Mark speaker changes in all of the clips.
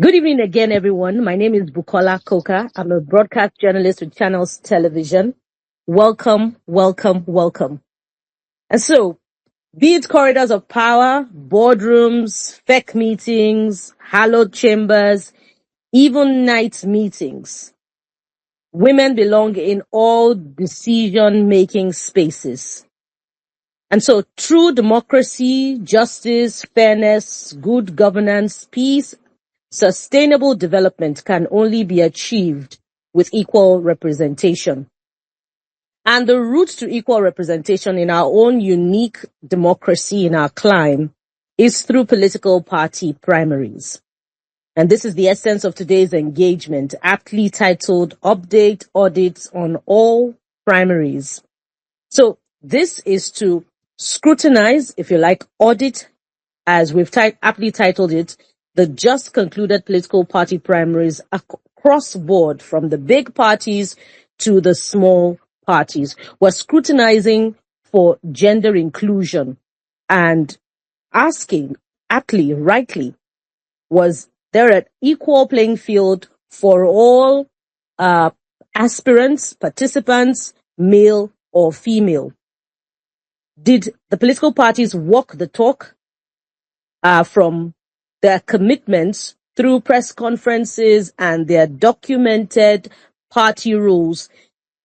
Speaker 1: Good evening again, everyone. My name is Bukola Koka. I'm a broadcast journalist with Channels Television. Welcome, welcome, welcome. And so, be it corridors of power, boardrooms, FEC meetings, hallowed chambers, even night meetings, women belong in all decision-making spaces. And so, true democracy, justice, fairness, good governance, peace, sustainable development can only be achieved with equal representation. And the route to equal representation in our own unique democracy in our climb is through political party primaries. And this is the essence of today's engagement, aptly titled Update Audits on All Primaries. So this is to scrutinize, if you like, audit, as we've aptly titled it, the just concluded political party primaries across board, from the big parties to the small parties. We're scrutinizing for gender inclusion and asking, aptly, rightly, was there an equal playing field for all aspirants, participants, male or female? Did the political parties walk the talk from their commitments through press conferences and their documented party rules?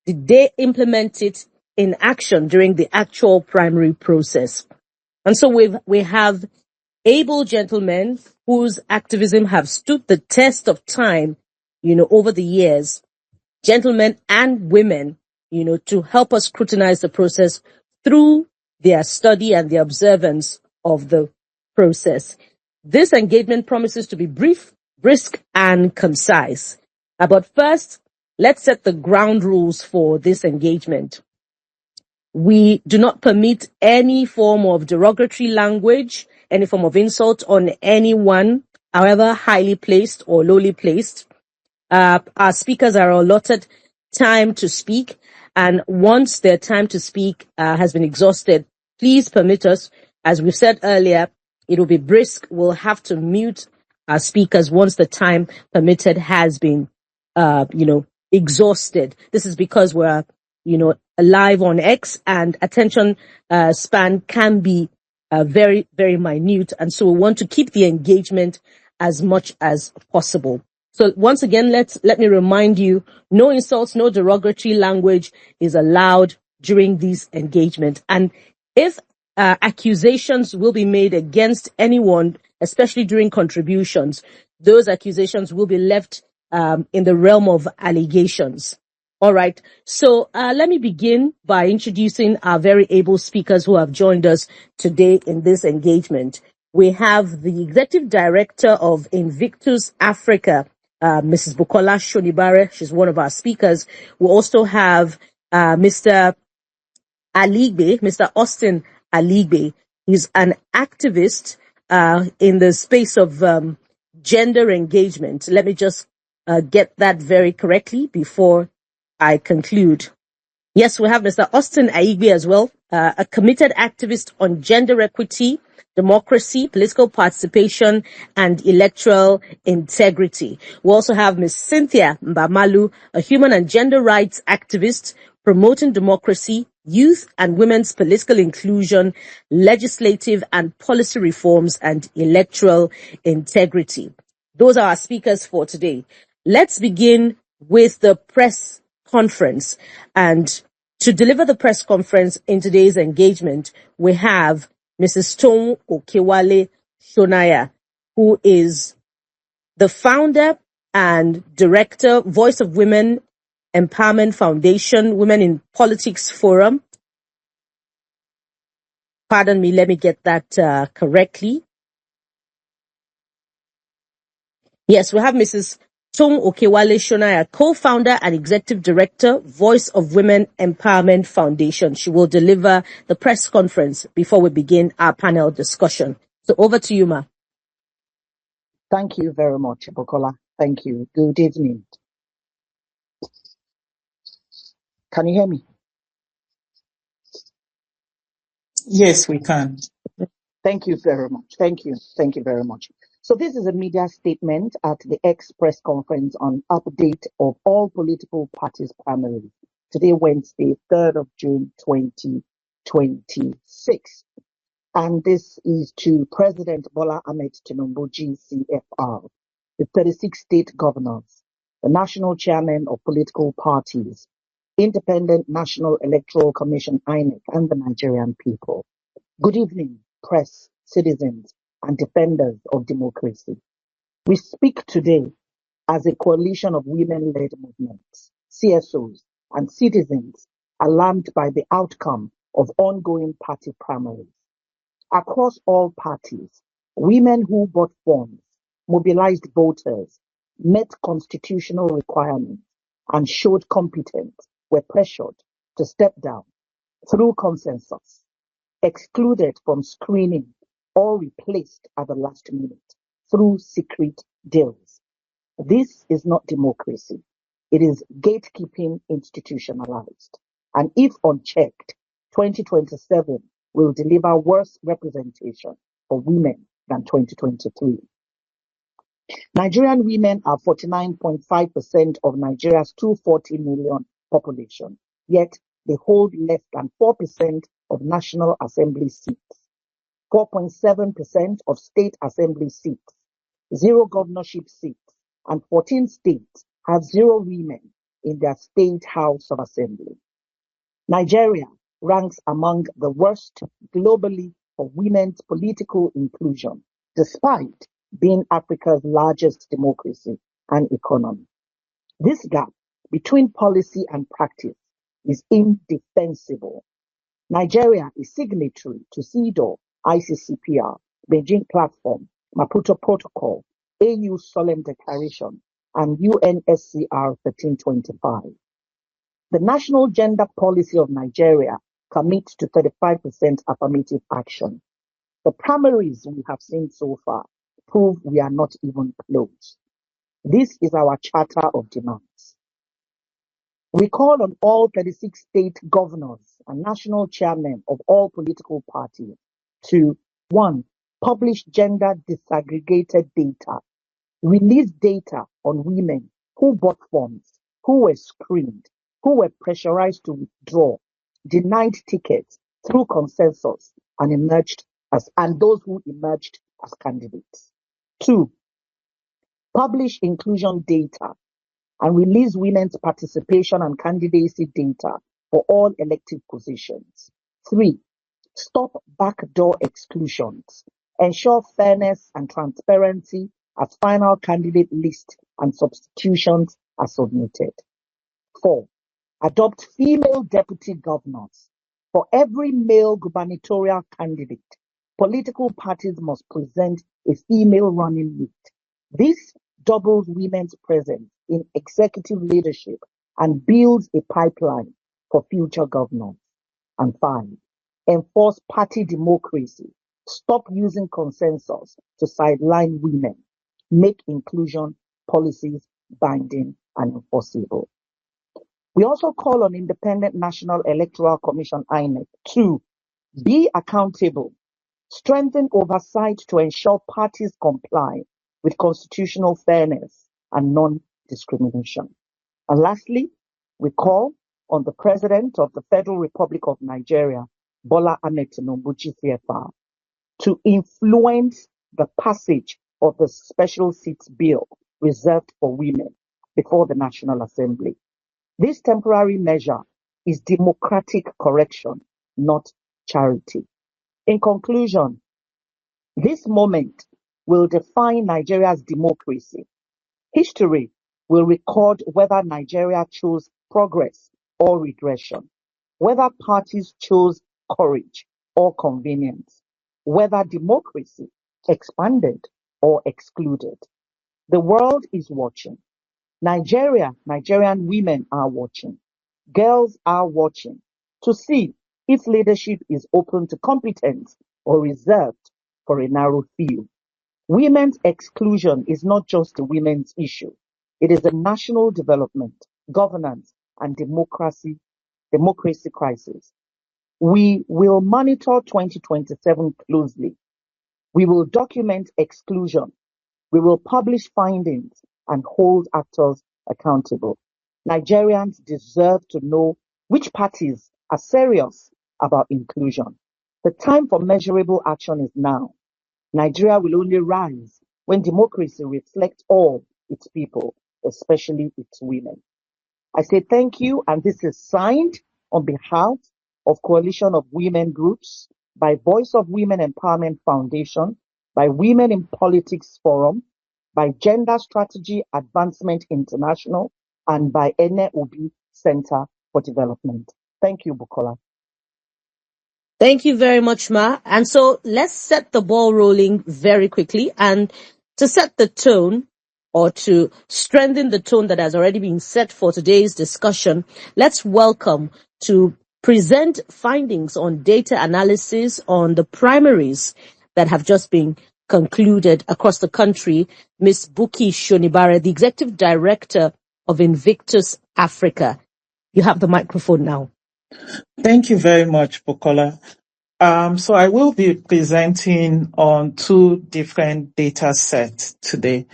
Speaker 1: Did they implement it in action during the actual primary process? And so we have able gentlemen whose activism have stood the test of time, over the years, gentlemen and women, to help us scrutinize the process through their study and the observance of the process. This engagement promises to be brief, brisk, and concise. But first, let's set the ground rules for this engagement. We do not permit any form of derogatory language, any form of insult on anyone, however highly placed or lowly placed. Our speakers are allotted time to speak, and once their time to speak has been exhausted, please permit us, as we've said earlier, it will be brisk. We'll have to mute our speakers once the time permitted has been, exhausted. This is because we're, live on X, and attention span can be very, very minute. And so we want to keep the engagement as much as possible. So once again, let me remind you, no insults, no derogatory language is allowed during this engagement. And if accusations will be made against anyone, especially during contributions, those accusations will be left in the realm of allegations. All right. So let me begin by introducing our very able speakers who have joined us today in this engagement. We have the Executive Director of Invictus Africa, Mrs. Bukola Shonibare. She's one of our speakers. We also have Mr. Aligbe, Mr. Austin Aligbe. He's an activist in the space of gender engagement. Let me just get that very correctly before I conclude. Yes, we have Mr. Austin Aligbe as well, a committed activist on gender equity, democracy, political participation, and electoral integrity. We also have Ms. Cynthia Mbamalu, a human and gender rights activist promoting democracy, youth and women's political inclusion, legislative and policy reforms, and electoral integrity. Those are our speakers for today. Let's begin with the press conference. And to deliver the press conference in today's engagement, we have Mrs. Tom Okewale Shonaya, who is the founder and director, Voice of Women Empowerment Foundation, Women in Politics Forum. Pardon me, let me get that correctly. Yes, we have Mrs. Tom Okewale Shonaya, co-founder and executive director, Voice of Women Empowerment Foundation. She will deliver the press conference before we begin our panel discussion. So over to you, Ma.
Speaker 2: Thank you very much, Bukola. Thank you. Good evening. Can you hear me?
Speaker 3: Yes, we can.
Speaker 2: Thank you very much. Thank you. Thank you very much. So this is a media statement at the X press conference on update of all political parties primaries. Today, Wednesday, 3rd of June, 2026. And this is to President Bola Ahmed Tinubu, GCFR, the 36 state governors, the national chairman of political parties, Independent National Electoral Commission, INEC, and the Nigerian people. Good evening, press, citizens, and defenders of democracy. We speak today as a coalition of women-led movements, CSOs, and citizens alarmed by the outcome of ongoing party primaries. Across all parties, women who bought forms, mobilized voters, met constitutional requirements, and showed competence were pressured to step down through consensus, excluded from screening, or replaced at the last minute through secret deals. This is not democracy. It is gatekeeping institutionalized. And if unchecked, 2027 will deliver worse representation for women than 2023. Nigerian women are 49.5% of Nigeria's 240 million population, yet they hold less than 4% of National Assembly seats, 4.7% of State Assembly seats, 0 governorship seats, and 14 states have 0 women in their State House of Assembly. Nigeria ranks among the worst globally for women's political inclusion, despite being Africa's largest democracy and economy. This gap between policy and practice is indefensible. Nigeria is signatory to CEDAW, ICCPR, Beijing Platform, Maputo Protocol, AU Solemn Declaration, and UNSCR 1325. The National Gender Policy of Nigeria commits to 35% affirmative action. The primaries we have seen so far prove we are not even close. This is our charter of demands. We call on all 36 state governors and national chairmen of all political parties to 1. Publish gender disaggregated data. Release data on women who bought forms, who were screened, who were pressurized to withdraw, denied tickets through consensus, and those who emerged as candidates. 2. Publish inclusion data and release women's participation and candidacy data for all elective positions. 3. Stop backdoor exclusions. Ensure fairness and transparency as final candidate list and substitutions are submitted. 4. Adopt female deputy governors. For every male gubernatorial candidate, political parties must present a female running mate. This doubles women's presence in executive leadership and builds a pipeline for future governors. And 5. Enforce party democracy. Stop using consensus to sideline women. Make inclusion policies binding and enforceable. We also call on Independent National Electoral Commission, INEC, to be accountable, strengthen oversight to ensure parties comply with constitutional fairness and non-discrimination. And lastly, we call on the President of the Federal Republic of Nigeria, Bola Ahmed Tinubu, GCFR, to influence the passage of the Special Seats Bill reserved for women before the National Assembly. This temporary measure is democratic correction, not charity. In conclusion, this moment will define Nigeria's democracy. History will record whether Nigeria chose progress or regression, whether parties chose courage or convenience, whether democracy expanded or excluded. The world is watching. Nigerian women are watching. Girls are watching to see if leadership is open to competence or reserved for a narrow few. Women's exclusion is not just a women's issue. It is a national development, governance, and democracy crisis. We will monitor 2027 closely. We will document exclusion We will publish findings and hold actors accountable. Nigerians deserve to know which parties are serious about inclusion. The time for measurable action is now. Nigeria will only rise when democracy reflects all its people, especially its women. I say thank you, and this is signed on behalf of Coalition of Women Groups, by Voice of Women Empowerment Foundation, by Women in Politics Forum, by Gender Strategy Advancement International, and by Ene Obi Center for Development. Thank you, Bukola.
Speaker 1: Thank you very much, Ma. And so let's set the ball rolling very quickly. And to set the tone, or to strengthen the tone that has already been set for today's discussion, let's welcome to present findings on data analysis on the primaries that have just been concluded across the country, Ms. Buki Shonibare, the Executive Director of Invictus Africa. You have the microphone now.
Speaker 3: Thank you very much, Bukola. So I will be presenting on two different data sets today.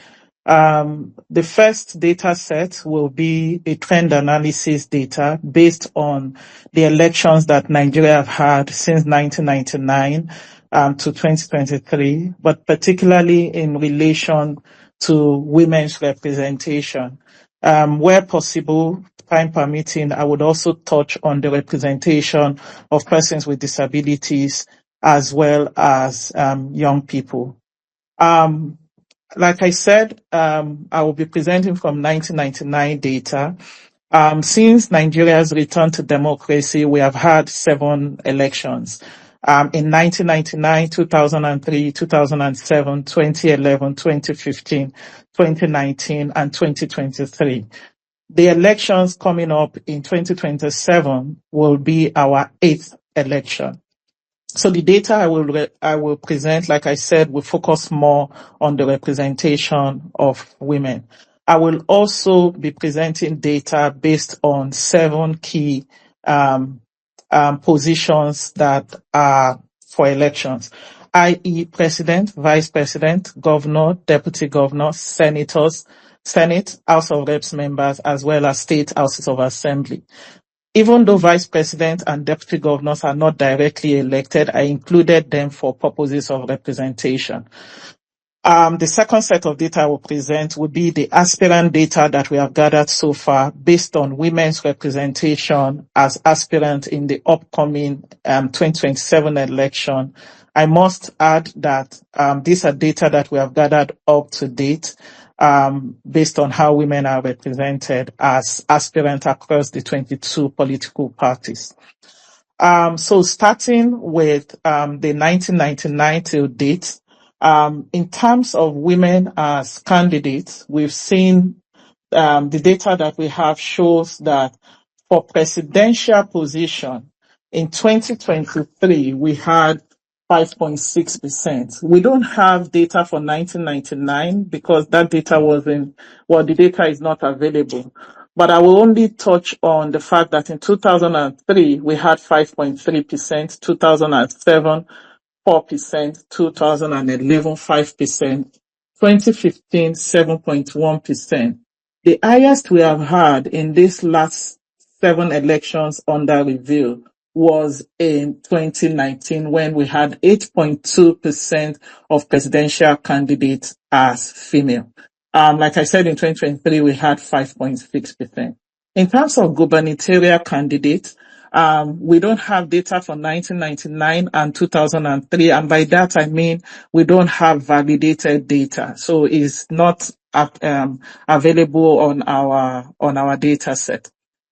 Speaker 3: The first data set will be a trend analysis data based on the elections that Nigeria have had since 1999 to 2023, but particularly in relation to women's representation. Where possible, time permitting, I would also touch on the representation of persons with disabilities as well as young people. Like I said, I will be presenting from 1999 data. Since Nigeria's return to democracy, we have had 7 elections. In 1999, 2003, 2007, 2011, 2015, 2019, and 2023. The elections coming up in 2027 will be our 8th election. So the data I will present, like I said, will focus more on the representation of women. I will also be presenting data based on 7 key positions that are for elections, i.e. president, vice president, governor, deputy governor, senators, Senate, House of Reps members, as well as state houses of assembly. Even though vice president and deputy governors are not directly elected, I included them for purposes of representation. The second set of data I will present will be the aspirant data that we have gathered so far based on women's representation as aspirant in the upcoming 2027 election. I must add that these are data that we have gathered up to date based on how women are represented as aspirants across the 22 political parties. So starting with the 1999 till date, in terms of women as candidates, we've seen the data that we have shows that for presidential position in 2023, we had 5.6%. We don't have data for 1999 because that data the data is not available. But I will only touch on the fact that in 2003, we had 5.3%, 2007, 4%, 2011, 5%, 2015, 7.1%. The highest we have had in these last 7 elections under review was in 2019 when we had 8.2% of presidential candidates as female. Like I said, in 2023, we had 5.6%. In terms of gubernatorial candidates, we don't have data for 1999 and 2003. And by that, I mean, we don't have validated data. So it's not available on our data set.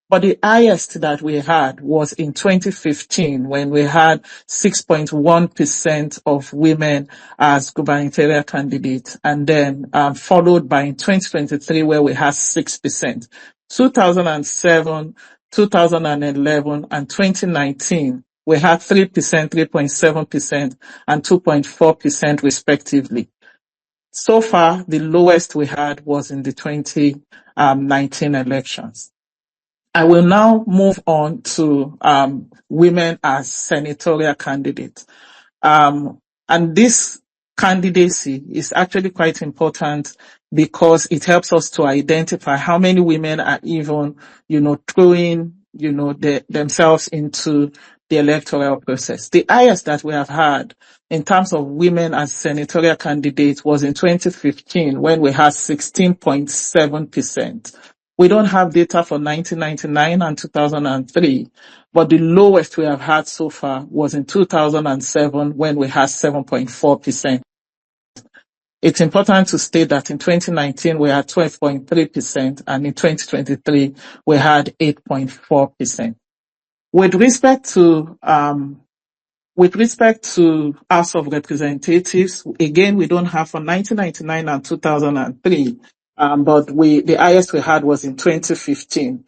Speaker 3: But the highest that we had was in 2015 when we had 6.1% of women as gubernatorial candidates, and then followed by in 2023 where we had 6%. 2007, 2011, and 2019, we had 3%, 3.7%, and 2.4% respectively. So far, the lowest we had was in the 2019 elections. I will now move on to women as senatorial candidates. And this candidacy is actually quite important because it helps us to identify how many women are even, throwing, themselves into the electoral process. The highest that we have had in terms of women as senatorial candidates was in 2015 when we had 16.7%. We don't have data for 1999 and 2003, but the lowest we have had so far was in 2007 when we had 7.4%. It's important to state that in 2019 we had 12.3% and in 2023 we had 8.4%. With respect to House of Representatives, again, we don't have for 1999 and 2003, but the highest we had was in 2015.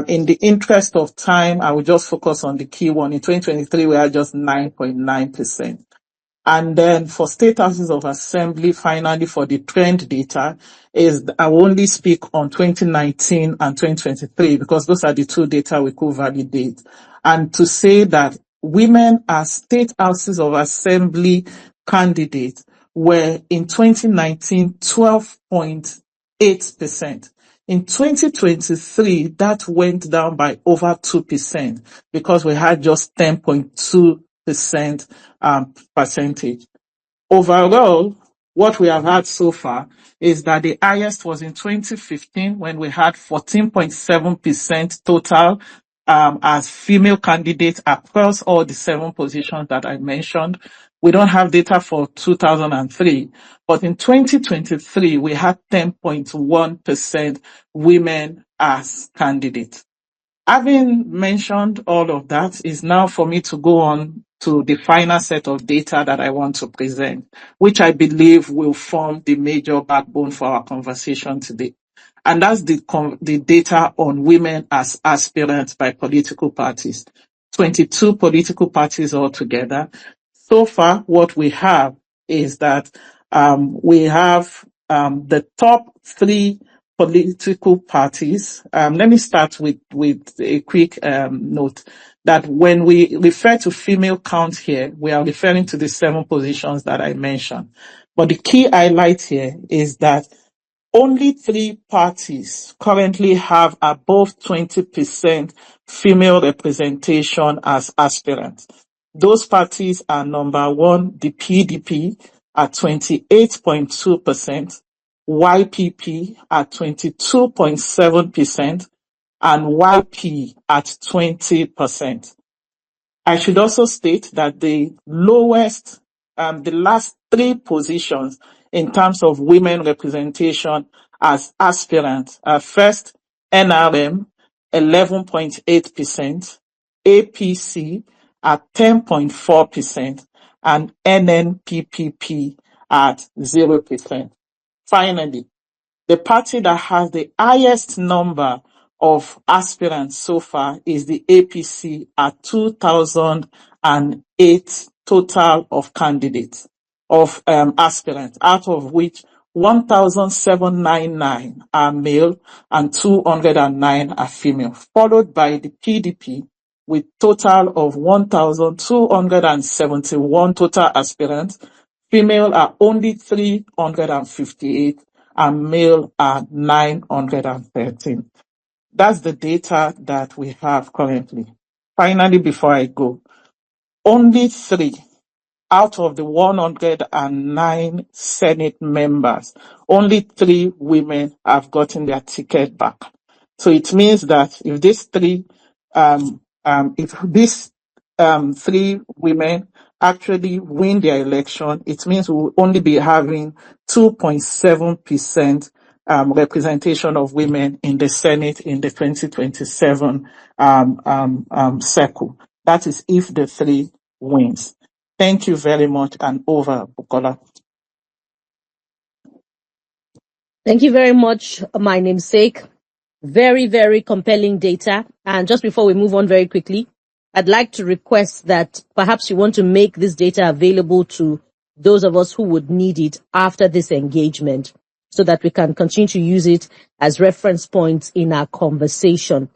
Speaker 3: In the interest of time, I will just focus on the key one. In 2023, we had just 9.9%. And then for state houses of assembly, finally, for the trend data, I will only speak on 2019 and 2023 because those are the two data we could validate. And to say that women as state houses of assembly candidates were in 2019 12.8%. In 2023, that went down by over 2% because we had just 10.2% percentage. Overall, what we have had so far is that the highest was in 2015 when we had 14.7% total as female candidates across all the 7 positions that I mentioned. We don't have data for 2003, but in 2023, we had 10.1% women as candidates. Having mentioned all of that, is now for me to go on to the final set of data that I want to present, which I believe will form the major backbone for our conversation today. And that's the data on women as aspirants by political parties. 22 political parties altogether. So far, what we have is that we have the top 3 political parties. Let me start with a quick note that when we refer to female count here, we are referring to the 7 positions that I mentioned. But the key highlight here is that only 3 parties currently have above 20% female representation as aspirants. Those parties are number 1, the PDP at 28.2%, YPP at 22.7%, and YP at 20%. I should also state that the lowest, the last 3 positions in terms of women representation as aspirants are first NRM 11.8%, APC at 10.4%, and NNPPP at 0%. Finally, the party that has the highest number of aspirants so far is the APC at 2,008 total of candidates, of aspirants, out of which 1,799 are male and 209 are female, followed by the PDP with total of 1,271 total aspirants. Female are only 358 and male are 913. That's the data that we have currently. Finally, before I go, only 3 out of the 109 Senate members, only 3 women have gotten their ticket back. So it means that if these 3 women actually win their election, it means we will only be having 2.7% representation of women in the Senate in the 2027 cycle. That is if the 3 wins. Thank you very much, and over, Bukola.
Speaker 1: Thank you very much, my namesake. Very, very compelling data. And just before we move on very quickly, I'd like to request that perhaps you want to make this data available to those of us who would need it after this engagement so that we can continue to use it as reference points in our conversation.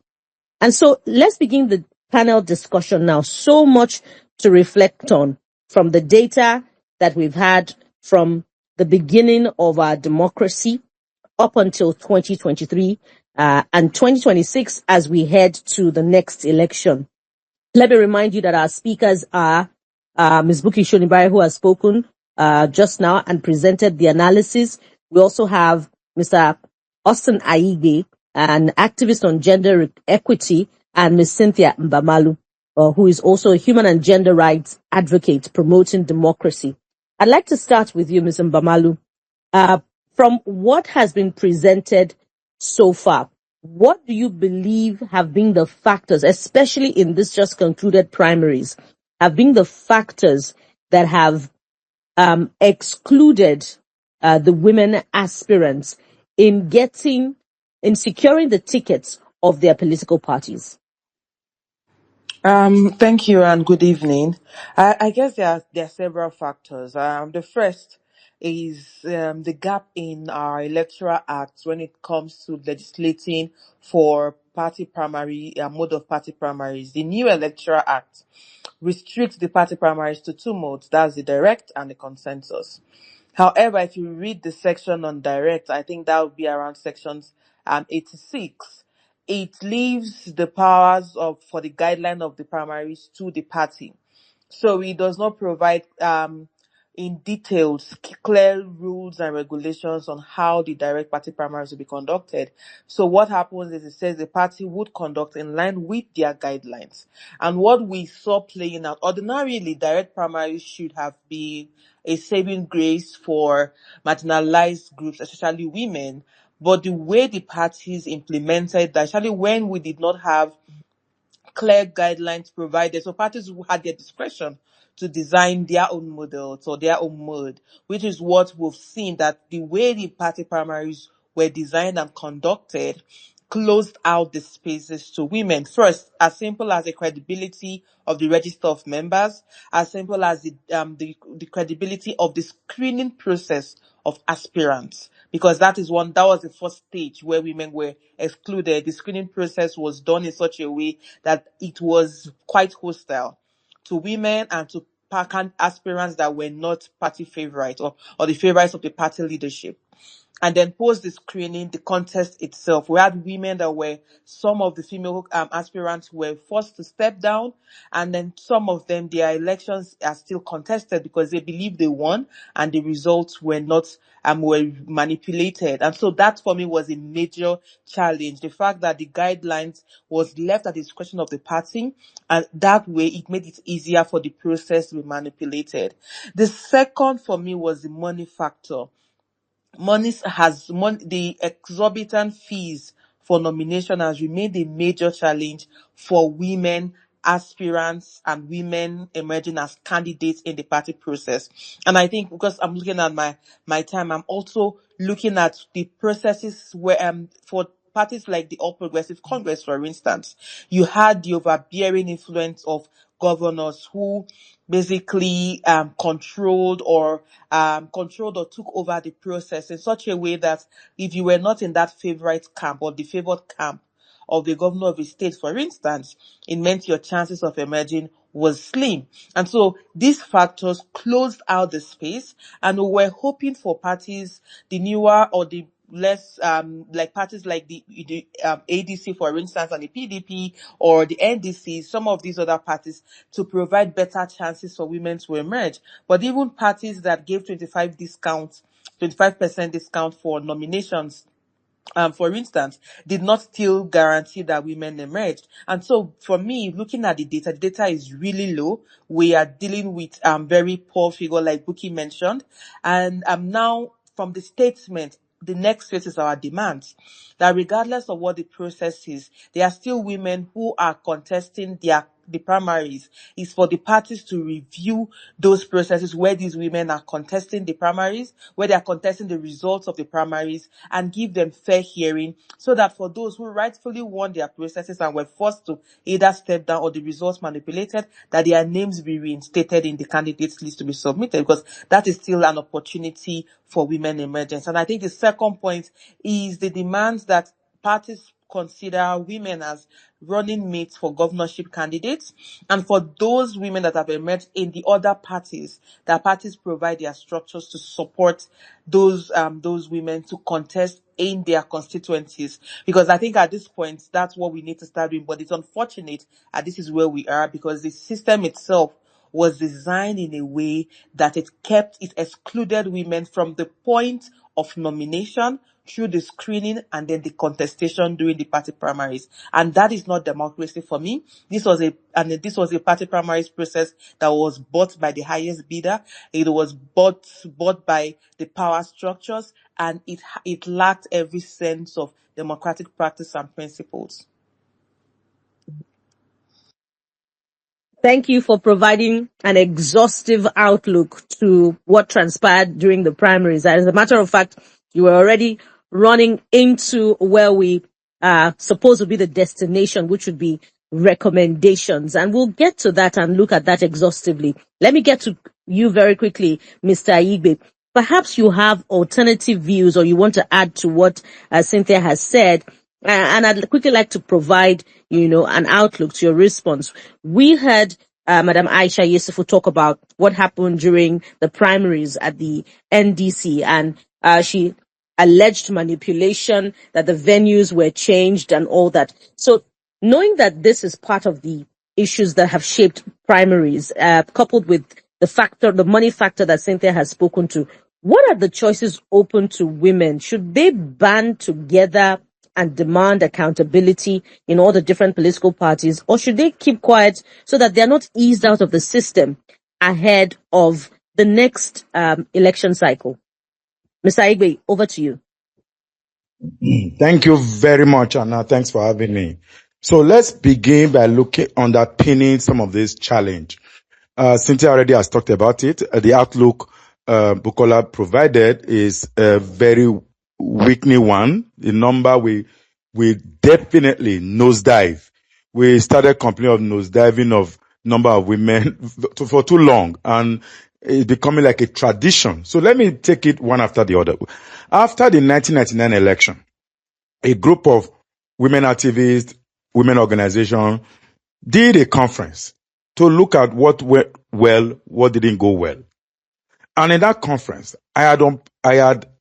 Speaker 1: And so let's begin the panel discussion now. So much to reflect on from the data that we've had from the beginning of our democracy up until 2023 and 2026 as we head to the next election. Let me remind you that our speakers are Ms. Buki Shonibai, who has spoken just now and presented the analysis. We also have Mr. Austin Aige, an activist on gender equity, and Ms. Cynthia Mbamalu, who is also a human and gender rights advocate promoting democracy. I'd like to start with you, Ms. Mbamalu. From what has been presented so far, what do you believe have been the factors, especially in this just concluded primaries, have been the factors that have excluded the women aspirants in securing the tickets of their political parties?
Speaker 4: Thank you and good evening. I guess there are several factors. The first is the gap in our electoral acts when it comes to legislating for party primary, mode of party primaries. The new electoral act restricts the party primaries to two modes, that's the direct and the consensus. However, if you read the section on direct, I think that would be around sections 86. It leaves the powers for the guideline of the primaries to the party. So it does not provide in details clear rules and regulations on how the direct party primaries will be conducted. So what happens is it says the party would conduct in line with their guidelines. And what we saw playing out, ordinarily direct primaries should have been a saving grace for marginalized groups, especially women. But the way the parties implemented that, especially when we did not have clear guidelines provided. So parties who had their discretion to design their own models or their own mode, which is what we've seen, that the way the party primaries were designed and conducted closed out the spaces to women. First, as simple as the credibility of the register of members, as simple as the credibility of the screening process of aspirants, because that was the first stage where women were excluded. The screening process was done in such a way that it was quite hostile to women and to aspirants that were not party favorites or the favorites of the party leadership. And then post the screening, the contest itself, we had women that were, some of the female aspirants were forced to step down, and then some of them, their elections are still contested because they believe they won and the results were not were manipulated. And so that for me was a major challenge. The fact that the guidelines was left at the discretion of the party, and that way it made it easier for the process to be manipulated. The second for me was the money factor. The exorbitant fees for nomination has remained a major challenge for women aspirants and women emerging as candidates in the party process. And I think because I'm looking at my time, I'm also looking at the processes where for parties like the All Progressive Congress, for instance, you had the overbearing influence of governors who basically controlled or took over the process in such a way that if you were not in that favorite camp or the favored camp of the governor of a state, for instance, it meant your chances of emerging was slim. And so these factors closed out the space, and we were hoping for parties, the newer or the less like parties like the ADC, for instance, and the PDP or the NDC, some of these other parties, to provide better chances for women to emerge. But even parties that gave 25% discount for nominations, for instance, did not still guarantee that women emerged. And so for me, looking at the data is really low. We are dealing with very poor figure like Buki mentioned. And now from the statement, the next phase is our demands. That regardless of what the process is, there are still women who are contesting the primaries. Is for the parties to review those processes where these women are contesting the primaries, where they are contesting the results of the primaries, and give them fair hearing, so that for those who rightfully won their processes and were forced to either step down or the results manipulated, that their names be reinstated in the candidates list to be submitted, because that is still an opportunity for women emergence. And I think the second point is the demands that parties consider women as running mates for governorship candidates, and for those women that have emerged in the other parties, the parties provide their structures to support those women to contest in their constituencies. Because I think at this point that's what we need to start doing. But it's unfortunate that this is where we are, because the system itself was designed in a way that it excluded women from the point of nomination through the screening and then the contestation during the party primaries. And that is not democracy for me. This was a party primaries process that was bought by the highest bidder. It was bought by the power structures, and it lacked every sense of democratic practice and principles.
Speaker 1: Thank you for providing an exhaustive outlook to what transpired during the primaries. As a matter of fact, you were already running into where we supposed to be the destination, which would be recommendations. And we'll get to that and look at that exhaustively. Let me get to you very quickly, Mr. Igbe. Perhaps you have alternative views or you want to add to what Cynthia has said. And I'd quickly like to provide, an outlook to your response. We heard Madam Aisha Yusufu talk about what happened during the primaries at the NDC, and she alleged manipulation, that the venues were changed and all that. So knowing that this is part of the issues that have shaped primaries, coupled with the money factor that Cynthia has spoken to, what are the choices open to women? Should they band together and demand accountability in all the different political parties, or should they keep quiet so that they're not eased out of the system ahead of the next election cycle? Mr. Igbe, over to you.
Speaker 5: Thank you very much, Anna. Thanks for having me. So let's begin by underpinning some of this challenge. Cynthia already has talked about it. The outlook Bukola provided is a very weakening one. The number we definitely nosedive. We started complaining of nosediving of number of women for too long, and it's becoming like a tradition. So let me take it one after the other. After the 1999 election, a group of women activists, women organizations did a conference to look at what went well, what didn't go well. And in that conference, I had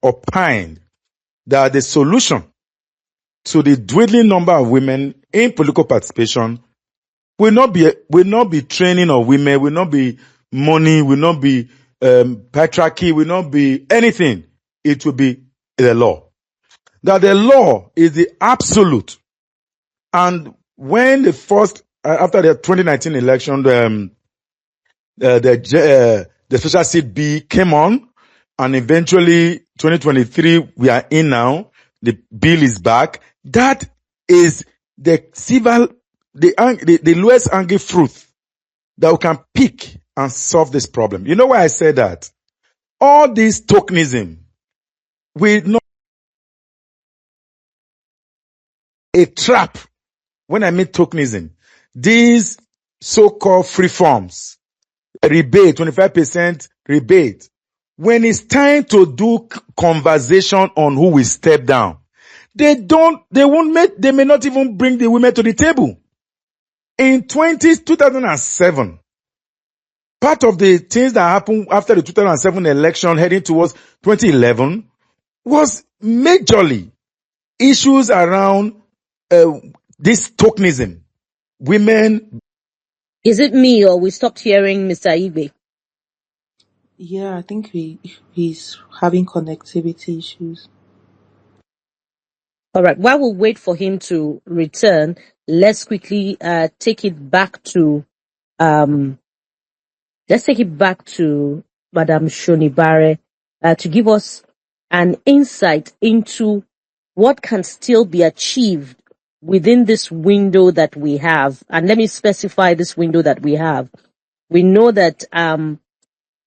Speaker 5: opined that the solution to the dwindling number of women in political participation will not be training of women, will not be money, will not be patriarchy, will not be anything. It will be the law. That the law is the absolute. And when after the 2019 election, the special seat B came on, and eventually 2023 we are in now. The bill is back. That is the lowest hanging fruit that we can pick and solve this problem. You know why I say that? All this tokenism will not a trap. When I mean tokenism, these so-called free forms, rebate, 25% rebate, when it's time to do conversation on who will step down, they may not even bring the women to the table. In 2007, part of the things that happened after the 2007 election heading towards 2011 was majorly issues around this tokenism. Women.
Speaker 1: Is it me or we stopped hearing Mr. Igbe?
Speaker 4: Yeah, I think he's having connectivity issues.
Speaker 1: All right. While we wait for him to return, let's quickly take it back to Madam Shonibare to give us an insight into what can still be achieved within this window that we have. And let me specify this window that we have. We know that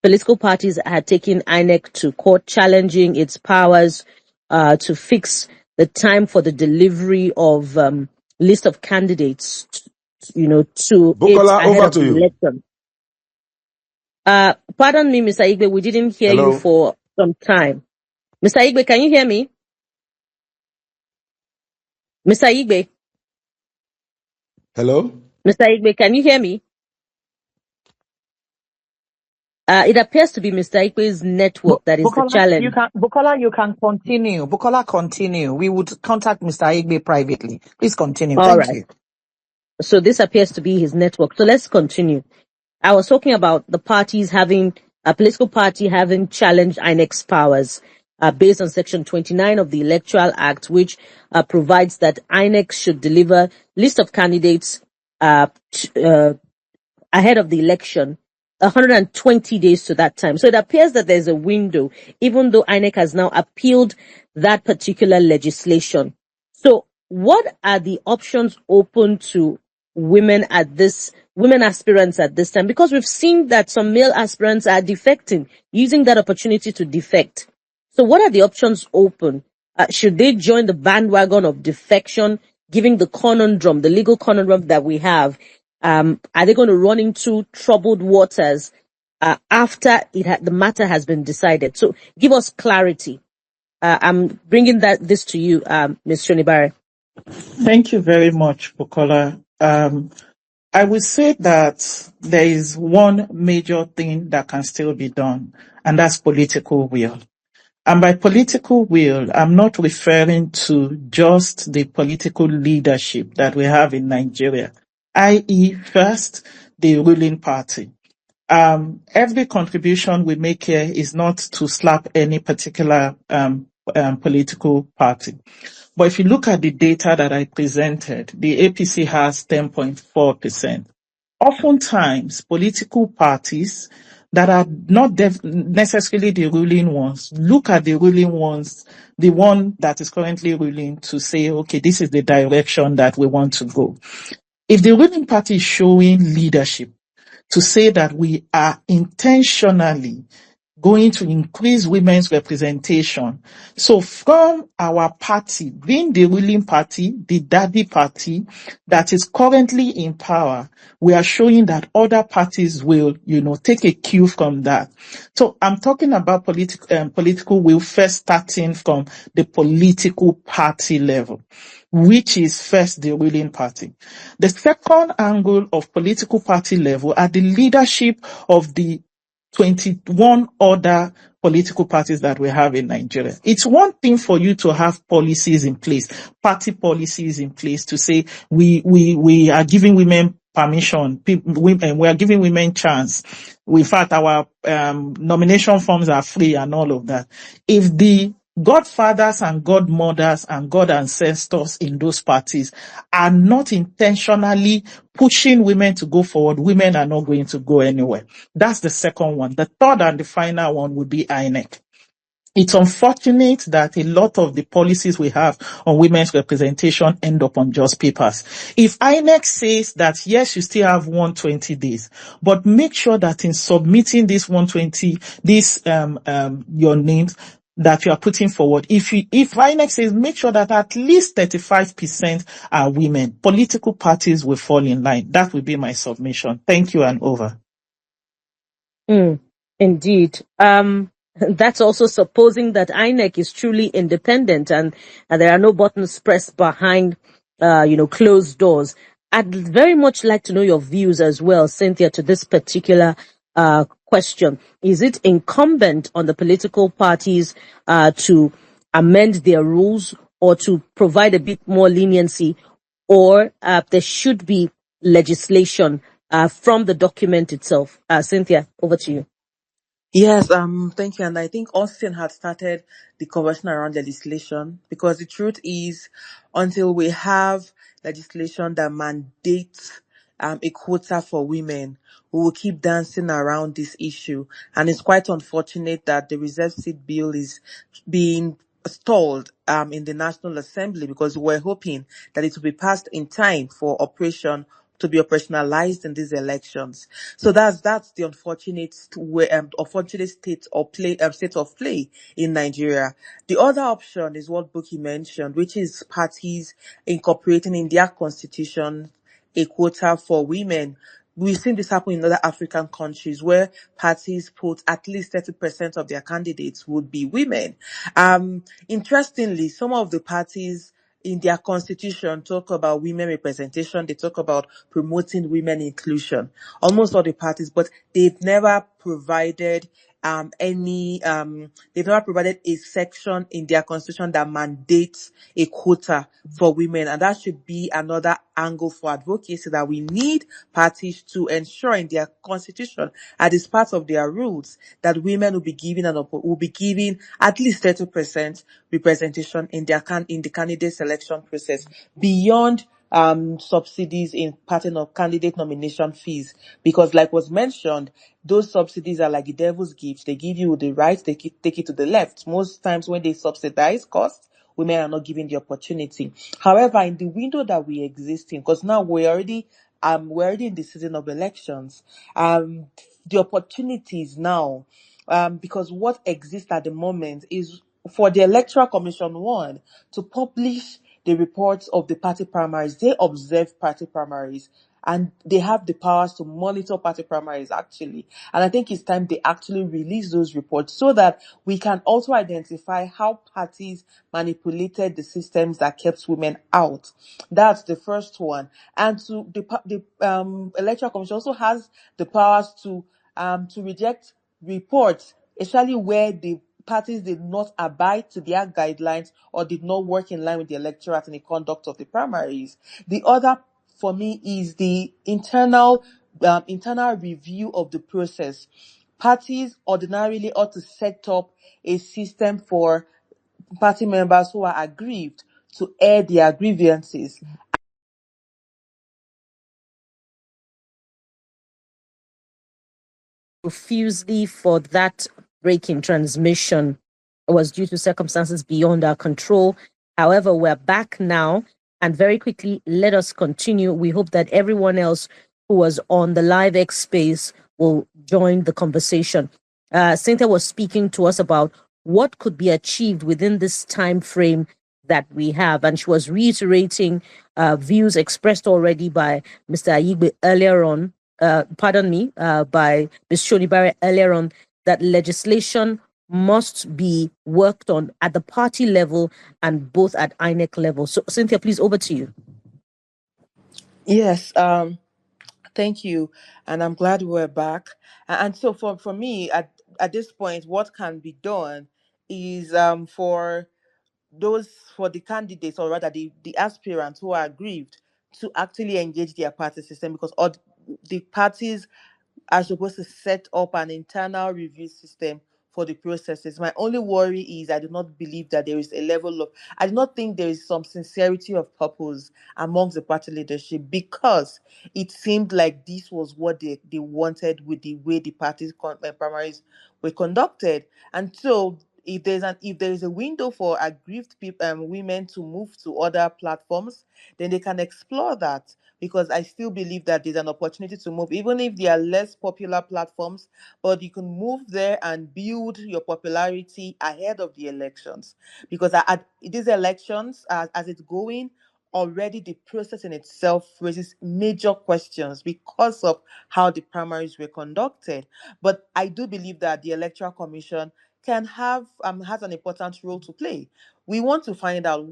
Speaker 1: political parties had taken INEC to court, challenging its powers to fix the time for the delivery of list of candidates, to
Speaker 5: Bukola,
Speaker 1: ahead
Speaker 5: over
Speaker 1: of
Speaker 5: to
Speaker 1: the
Speaker 5: you.
Speaker 1: election. Pardon me, Mr. Igbe, we didn't hear
Speaker 5: Hello?
Speaker 1: you for some time. Mr. Igbe, can you hear me? Mr. Igbe,
Speaker 5: Hello?
Speaker 1: Mr. Igbe, can you hear me? It appears to be Mr. Igbe's network that is the challenge.
Speaker 3: Bukola, you can continue. Bukola, continue. We would contact Mr. Igbe privately. Please continue.
Speaker 1: All
Speaker 3: Thank
Speaker 1: right.
Speaker 3: you.
Speaker 1: So this appears to be his network. So let's continue. I was talking about the parties having a political party having challenged INEC's powers based on Section 29 of the Electoral Act, which provides that INEC should deliver list of candidates ahead of the election 120 days to that time. So it appears that there's a window, even though INEC has now appealed that particular legislation. So what are the options open to women aspirants at this time? Because we've seen that some male aspirants are defecting, using that opportunity to defect. So what are the options open? Should they join the bandwagon of defection, giving the conundrum, the legal conundrum that we have? Are they going to run into troubled waters after the matter has been decided? So give us clarity. I'm bringing this to you, Ms. Shonibare.
Speaker 3: Thank you very much, Bukola. I would say that there is one major thing that can still be done, and that's political will. And by political will, I'm not referring to just the political leadership that we have in Nigeria, i.e., first, the ruling party. Every contribution we make here is not to slap any particular political party. But if you look at the data that I presented, the APC has 10.4%. Oftentimes, political parties that are not necessarily the ruling ones, look at the ruling ones, the one that is currently ruling, to say, okay, this is the direction that we want to go. If the ruling party is showing leadership to say that we are intentionally going to increase women's representation. So from our party, being the ruling party, the daddy party that is currently in power, we are showing that other parties will, take a cue from that. So I'm talking about political will first starting from the political party level, which is first the ruling party. The second angle of political party level are the leadership of the 21 other political parties that we have in Nigeria. It's one thing for you to have policies in place, party policies in place to say we are giving women permission, we are giving women chance. In fact, our nomination forms are free and all of that. If the godfathers and godmothers and god ancestors in those parties are not intentionally pushing women to go forward, women are not going to go anywhere. That's the second one. The third and the final one would be INEC. It's unfortunate that a lot of the policies we have on women's representation end up on just papers. If INEC says that, yes, you still have 120 days, but make sure that in submitting this 120, your names that you are putting forward, if INEC says make sure that at least 35% are women, political parties will fall in line. That will be my submission. Thank you, and over.
Speaker 1: Indeed. That's also supposing that INEC is truly independent and there are no buttons pressed behind, closed doors. I'd very much like to know your views as well, Cynthia, to this particular question. Is it incumbent on the political parties to amend their rules or to provide a bit more leniency, or there should be legislation from the document itself? Cynthia, over to you.
Speaker 4: Yes, thank you. And I think Austin had started the conversation around legislation, because the truth is, until we have legislation that mandates a quota for women, we will keep dancing around this issue. And it's quite unfortunate that the reserve seat bill is being stalled in the National Assembly, because we're hoping that it will be passed in time for operation to be operationalized in these elections. So that's the unfortunate state of play in Nigeria. The other option is what Buki mentioned, which is parties incorporating in their constitution a quota for women. We've seen this happen in other African countries where parties put at least 30% of their candidates would be women. Interestingly, some of the parties in their constitution talk about women representation. They talk about promoting women inclusion. Almost all the parties, but they've never provided they've never provided a section in their constitution that mandates a quota for women, and that should be another angle for advocacy, that we need parties to ensure in their constitution, and it's part of their rules, that women will be given at least 30% representation in in the candidate selection process, beyond subsidies in pattern of candidate nomination fees, because like was mentioned, those subsidies are like the devil's gift. They give you the right, take it to the left. Most times when they subsidize costs, women are not given the opportunity. However, in the window that we exist in, because now we're already in the season of elections, the opportunities now, because what exists at the moment is for the Electoral Commission, one, to publish the reports of the party primaries. They observe party primaries, and they have the powers to monitor party primaries, actually. And I think it's time they actually release those reports so that we can also identify how parties manipulated the systems that kept women out. That's the first one. And the Electoral Commission also has the powers to reject reports, especially where the parties did not abide to their guidelines or did not work in line with the electorate and the conduct of the primaries. The other, for me, is the internal review of the process. Parties ordinarily ought to set up a system for party members who are aggrieved to air their grievances.
Speaker 1: Profusely for that break in transmission was due to circumstances beyond our control. However, we're back now, and very quickly, let us continue. We hope that everyone else who was on the live X space will join the conversation. Cynthia was speaking to us about what could be achieved within this time frame that we have, and she was reiterating views expressed already by Mr. Ayigbe earlier on, by Ms. Shonibare earlier on, that legislation must be worked on at the party level and both at INEC level. So, Cynthia, please, over to you.
Speaker 4: Yes, thank you, and I'm glad we're back. And so, for me, at this point, what can be done is for the candidates, or rather the aspirants who are aggrieved, to actually engage their party system, because all the parties are supposed to set up an internal review system for the processes. My only worry is I do not believe that there is a level of, I do not think there is some sincerity of purpose amongst the party leadership, because it seemed like this was what they wanted with the way the primaries were conducted. And so if there is a window for aggrieved women to move to other platforms, then they can explore that, because I still believe that there's an opportunity to move, even if they are less popular platforms, but you can move there and build your popularity ahead of the elections. Because at these elections, as it's going, already the process in itself raises major questions because of how the primaries were conducted. But I do believe that the Electoral Commission can have has an important role to play. We want to find out,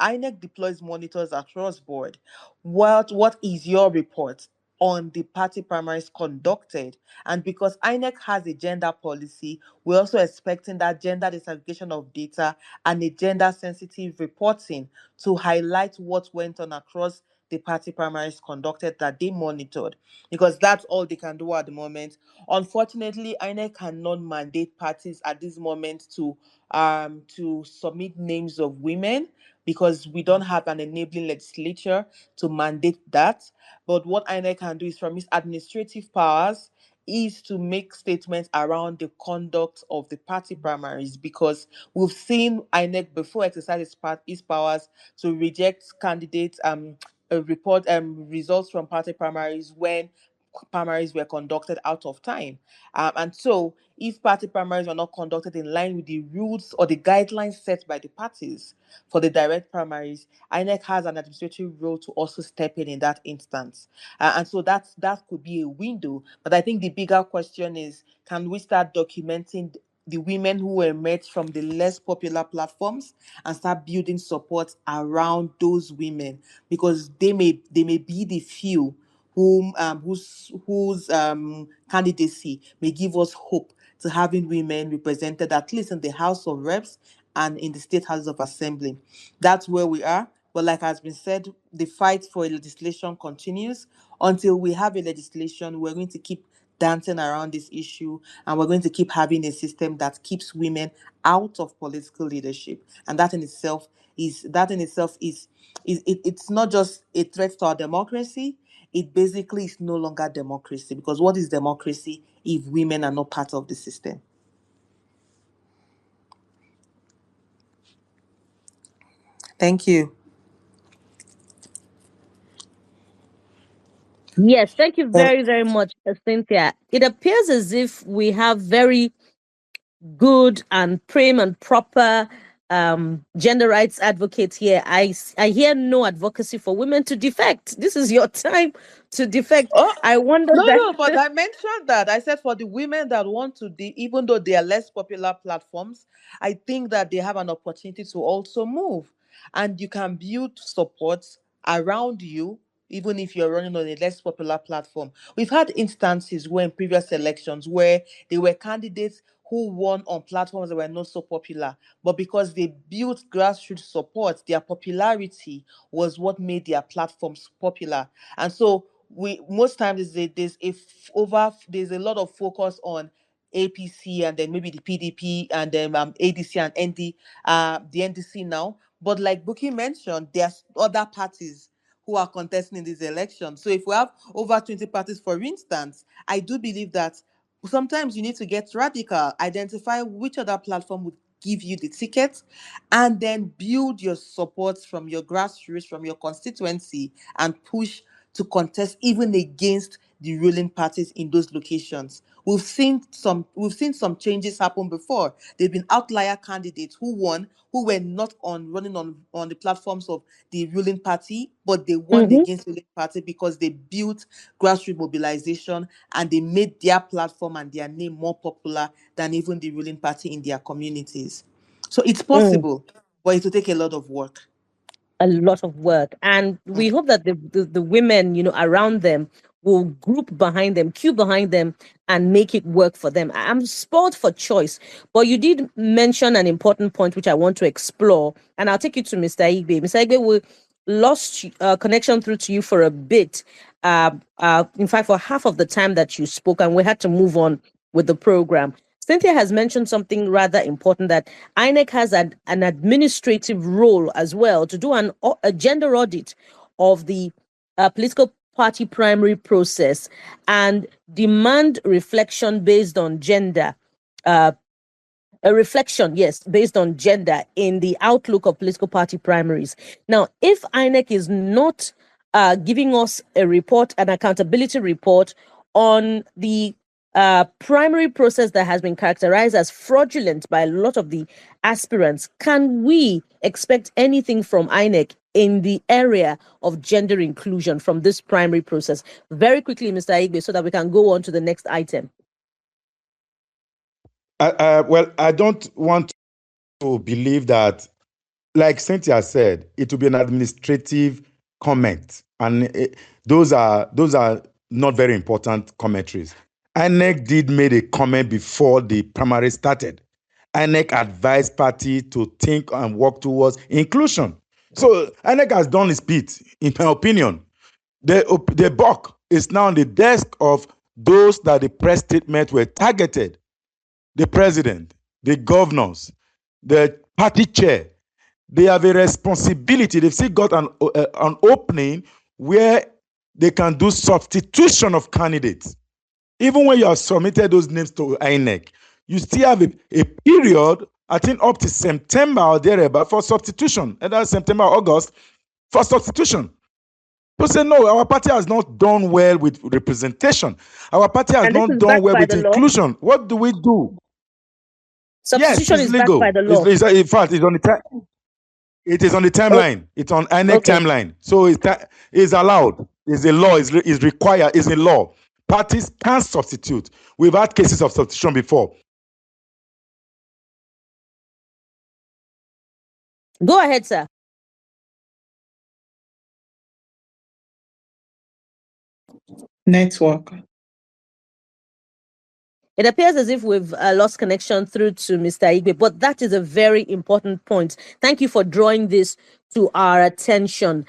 Speaker 4: INEC deploys monitors across board. What is your report on the party primaries conducted? And because INEC has a gender policy, we're also expecting that gender disaggregation of data and a gender sensitive reporting to highlight what went on across the party primaries conducted that they monitored, because that's all they can do at the moment. Unfortunately, INEC cannot mandate parties at this moment to submit names of women, because we don't have an enabling legislature to mandate that. But what INEC can do is, from its administrative powers, is to make statements around the conduct of the party primaries, because we've seen INEC before exercise its powers to reject candidates report results from party primaries when primaries were conducted out of time. And so, if party primaries were not conducted in line with the rules or the guidelines set by the parties for the direct primaries, INEC has an administrative role to also step in that instance. And so that could be a window. But I think the bigger question is, can we start documenting the women who emerge from the less popular platforms and start building support around those women, because they may be the few whose candidacy may give us hope to having women represented at least in the House of Reps and in the State Houses of Assembly. That's where we are. But like has been said, the fight for a legislation continues. Until we have a legislation, we're going to keep dancing around this issue, and we're going to keep having a system that keeps women out of political leadership. And it's not just a threat to our democracy. It basically is no longer democracy, because what is democracy if women are not part of the system? Thank you.
Speaker 1: Yes, thank you very, very much, Cynthia. It appears as if we have very good and prim and proper gender rights advocates here. I hear no advocacy for women to defect. This is your time to defect.
Speaker 4: Oh,
Speaker 1: I wonder
Speaker 4: no,
Speaker 1: that.
Speaker 4: no, but I mentioned that. I said for the women that want to, even though they are less popular platforms, I think that they have an opportunity to also move. And you can build support around you, even if you're running on a less popular platform. We've had instances where in previous elections where there were candidates who won on platforms that were not so popular, but because they built grassroots support, their popularity was what made their platforms popular. And so we most times there's a lot of focus on APC and then maybe the PDP and then ADC and the NDC now. But like Buki mentioned, there's other parties who are contesting in this election. So if we have over 20 parties, for instance, I do believe that sometimes you need to get radical, identify which other platform would give you the ticket, and then build your support from your grassroots, from your constituency, and push to contest even against the ruling parties in those locations. We've seen some changes happen before. There've been outlier candidates who won, who were not running on the platforms of the ruling party, but they won
Speaker 1: Mhm.
Speaker 4: against the ruling party because they built grassroots mobilization and they made their platform and their name more popular than even the ruling party in their communities. So it's
Speaker 1: Mm.
Speaker 4: possible, but it will take a lot of work.
Speaker 1: A lot of work, and we hope that the women, around them, will group behind them, queue behind them, and make it work for them. I'm spoiled for choice, but you did mention an important point which I want to explore, and I'll take you to Mr. Igbe. Mr. Igbe, we lost connection through to you for a bit, in fact for half of the time that you spoke, and we had to move on with the program. Cynthia has mentioned something rather important, that INEC has an administrative role as well to do a gender audit of the political party primary process and demand reflection based on gender. A reflection, yes, based on gender in the outlook of political party primaries. Now, if INEC is not giving us a report, an accountability report on the primary process that has been characterized as fraudulent by a lot of the aspirants, can we expect anything from INEC in the area of gender inclusion from this primary process? Very quickly, Mr. Igbe, so that we can go on to the next item.
Speaker 5: Well, I don't want to believe that, like Cynthia said, it will be an administrative comment, and those are not very important commentaries. INEC did make a comment before the primary started. INEC advised party to think and work towards inclusion. So INEC has done its bit, in my opinion. The buck is now on the desk of those that the press statement were targeted: the president, the governors, the party chair. They have a responsibility. They've still got an opening where they can do substitution of candidates. Even when you have submitted those names to INEC, you still have a period, I think up to September or thereabout, for substitution. And that's September, August, for substitution. To say, no, our party has not done well with representation. Our party has not done well with inclusion. What do we do?
Speaker 1: Substitution
Speaker 5: Yes,
Speaker 1: is
Speaker 5: it's legal.
Speaker 1: backed by the law.
Speaker 5: In fact, it's on the it is on the timeline. It's on INEC timeline. So it's allowed. It's a law. It's required. It's a law. Parties can substitute. We've had cases of substitution before.
Speaker 1: Go ahead, sir.
Speaker 3: Network.
Speaker 1: It appears as if we've lost connection through to Mr. Igbe, but that is a very important point. Thank you for drawing this to our attention.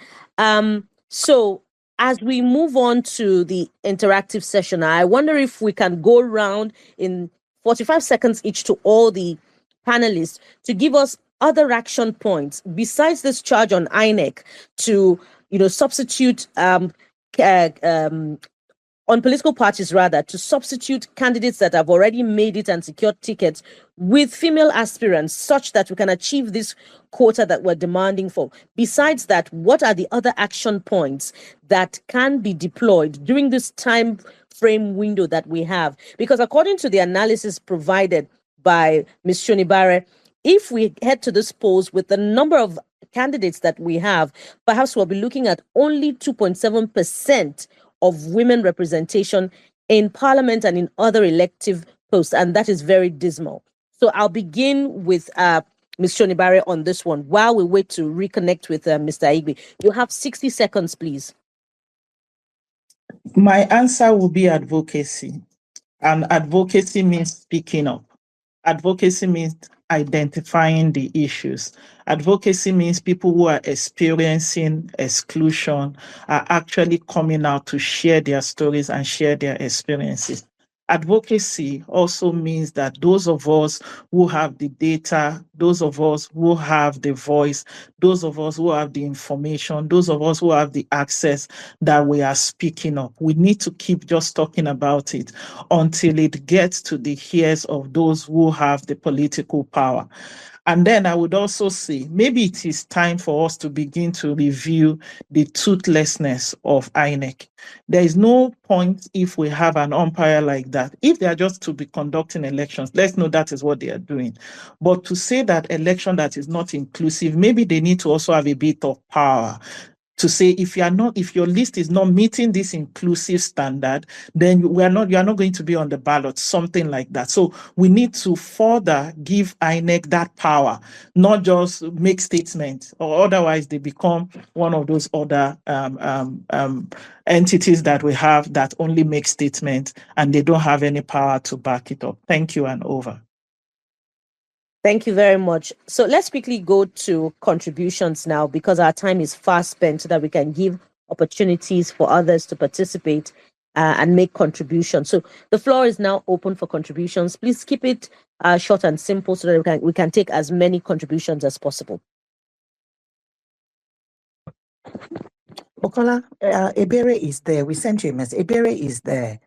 Speaker 1: So, as we move on to the interactive session, I wonder if we can go around in 45 seconds each to all the panelists to give us other action points besides this charge on INEC to, substitute on political parties rather to substitute candidates that have already made it and secured tickets with female aspirants such that we can achieve this quota that we're demanding for. Besides that, what are the other action points that can be deployed during this time frame window that we have? Because according to the analysis provided by Ms. Shonibare, if we head to this polls with the number of candidates that we have, perhaps we'll be looking at only 2.7% of women representation in parliament and in other elective posts, and that is very dismal. So I'll begin with Ms. Shonibare on this one while we wait to reconnect with Mr. Igbe. You have 60 seconds, please.
Speaker 3: My answer will be advocacy. And advocacy means speaking up. Advocacy means identifying the issues. Advocacy means people who are experiencing exclusion are actually coming out to share their stories and share their experiences. Advocacy also means that those of us who have the data, those of us who have the voice, those of us who have the information, those of us who have the access, that we are speaking up. We need to keep just talking about it until it gets to the ears of those who have the political power. And then I would also say maybe it is time for us to begin to review the toothlessness of INEC. There is no point if we have an umpire like that. If they are just to be conducting elections, let's know that is what they are doing. But to say that election that is not inclusive, maybe they need to also have a bit of power to say if your list is not meeting this inclusive standard, then you are not going to be on the ballot, something like that. So we need to further give INEC that power, not just make statements, or otherwise they become one of those other entities that we have that only make statements and they don't have any power to back it up. Thank you, and over.
Speaker 1: Thank you very much. So let's quickly go to contributions now because our time is fast spent so that we can give opportunities for others to participate and make contributions. So the floor is now open for contributions. Please keep it short and simple so that we can take as many contributions as possible.
Speaker 6: Okola, Ebere is there. We sent you a message. Ebere is there.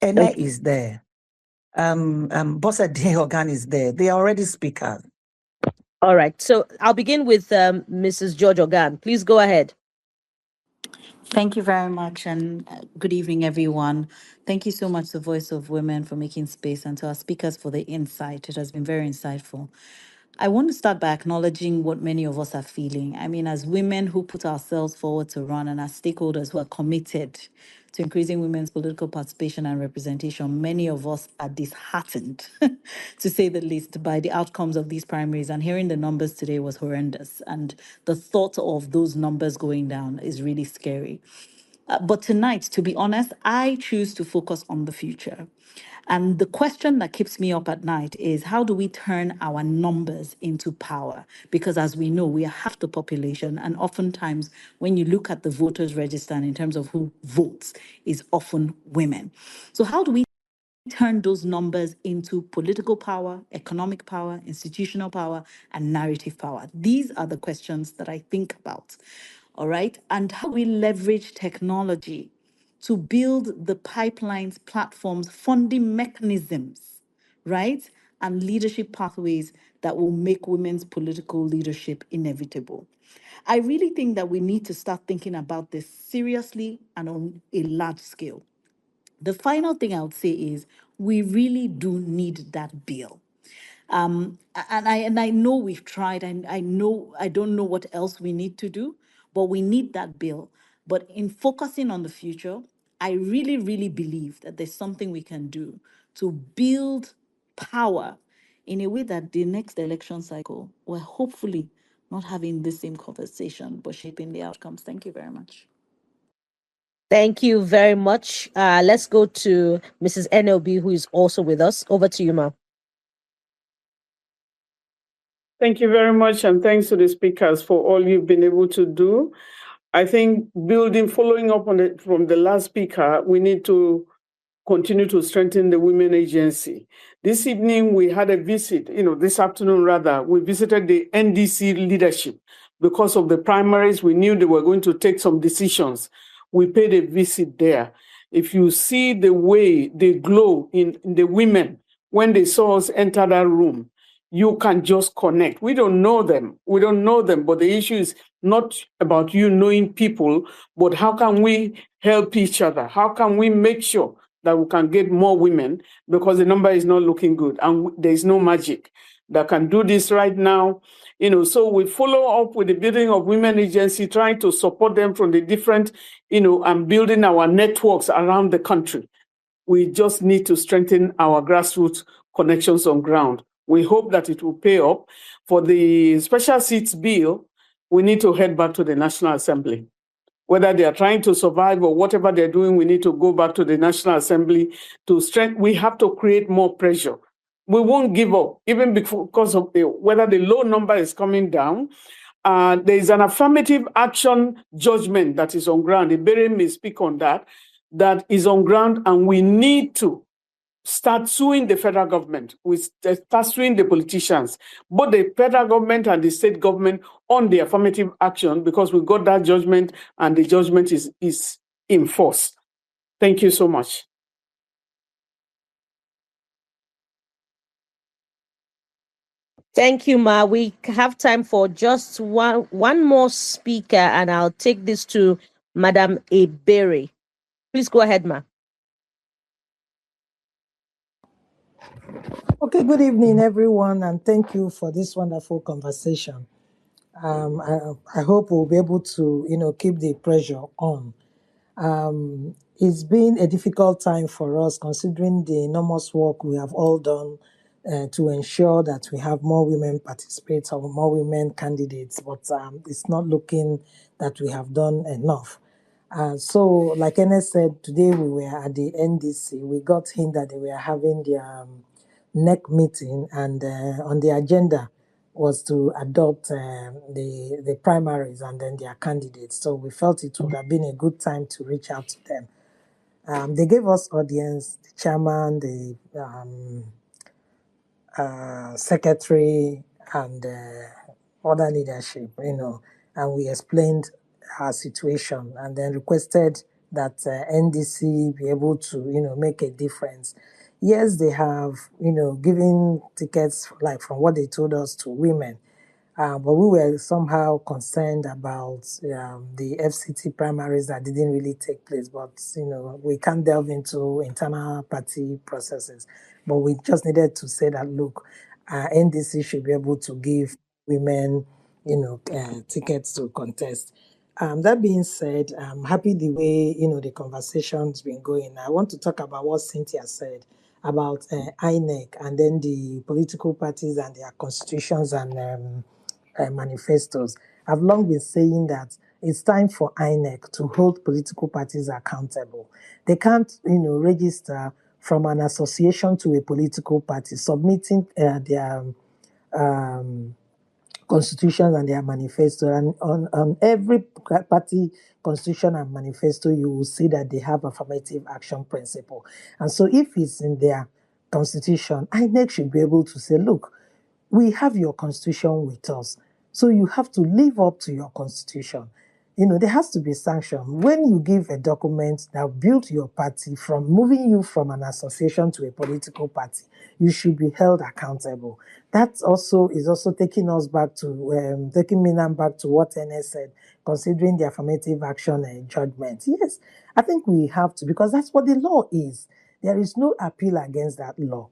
Speaker 6: Ene is there. Bossa Dehogan is there. They are already speakers.
Speaker 1: All right. So I'll begin with Mrs. George Ogan. Please go ahead.
Speaker 7: Thank you very much, and good evening, everyone. Thank you so much, the Voice of Women, for making space, and to our speakers for the insight. It has been very insightful. I want to start by acknowledging what many of us are feeling. I mean, as women who put ourselves forward to run and as stakeholders who are committed to increasing women's political participation and representation, many of us are disheartened, to say the least, by the outcomes of these primaries. And hearing the numbers today was horrendous. And the thought of those numbers going down is really scary. But tonight, to be honest, I choose to focus on the future. And the question that keeps me up at night is how do we turn our numbers into power? Because as we know, we are half the population. And oftentimes, when you look at the voters register and in terms of who votes, is often women. So how do we turn those numbers into political power, economic power, institutional power, and narrative power? These are the questions that I think about. All right. And how we leverage technology to build the pipelines, platforms, funding mechanisms, right? And leadership pathways that will make women's political leadership inevitable. I really think that we need to start thinking about this seriously and on a large scale. The final thing I would say is we really do need that bill. And I know we've tried, and I know I don't know what else we need to do, but we need that bill. But in focusing on the future, I really, really believe that there's something we can do to build power in a way that the next election cycle, we're hopefully not having the same conversation, but shaping the outcomes. Thank you very much.
Speaker 1: Thank you very much. Let's go to Mrs. NLB, who is also with us. Over to you, Ma.
Speaker 8: Thank you very much, and thanks to the speakers for all you've been able to do. I think following up on from the last speaker, we need to continue to strengthen the women agency. This evening, we had a visit, this afternoon rather, we visited the NDC leadership. Because of the primaries, we knew they were going to take some decisions. We paid a visit there. If you see the way they glow in the women when they saw us enter that room, you can just connect. We don't know them. But the issue is not about you knowing people, but how can we help each other? How can we make sure that we can get more women, because the number is not looking good and there is no magic that can do this right now. So we follow up with the building of women agency, trying to support them from the different, and building our networks around the country. We just need to strengthen our grassroots connections on ground. We hope that it will pay up. For the special seats bill, we need to head back to the National Assembly. Whether they are trying to survive or whatever they're doing, we need to go back to the National Assembly to strengthen. We have to create more pressure. We won't give up, even because of whether the low number is coming down. There is an affirmative action judgment that is on ground. Iberi may speak on that is on ground, and we need to start suing the federal government. We start suing the politicians, both the federal government and the state government, on the affirmative action, because we got that judgment and the judgment is in force. Thank you so much.
Speaker 1: Thank you, Ma. We have time for just one more speaker, and I'll take this to Madam Iberi. Please go ahead, Ma.
Speaker 9: Okay, good evening, everyone, and thank you for this wonderful conversation. I hope we'll be able to, keep the pressure on. It's been a difficult time for us, considering the enormous work we have all done to ensure that we have more women participate or more women candidates, but it's not looking that we have done enough. So, like Ernest said, today we were at the NDC. We got hint that they were having their NEC meeting, and on the agenda was to adopt the primaries and then their candidates. So we felt it would have been a good time to reach out to them. They gave us audience, the chairman, the secretary, and other leadership, and we explained our situation and then requested that NDC be able to, make a difference. Yes, they have, given tickets, like from what they told us, to women. But we were somehow concerned about the FCT primaries that didn't really take place. But, we can't delve into internal party processes. But we just needed to say that, look, NDC should be able to give women, tickets to contest. That being said, I'm happy the way, the conversation's been going. I want to talk about what Cynthia said about INEC and then the political parties and their constitutions and manifestos. I've long been saying that it's time for INEC to hold political parties accountable. They can't, register from an association to a political party, submitting their constitution and their manifesto. And on every party constitution and manifesto, you will see that they have affirmative action principle. And so if it's in their constitution, INEC should be able to say, look, we have your constitution with us. So you have to live up to your constitution. There has to be sanction. When you give a document that built your party from moving you from an association to a political party, you should be held accountable. That also is also taking us back to, taking me now back to what Ernest said, considering the affirmative action judgment. Yes, I think we have to, because that's what the law is. There is no appeal against that law.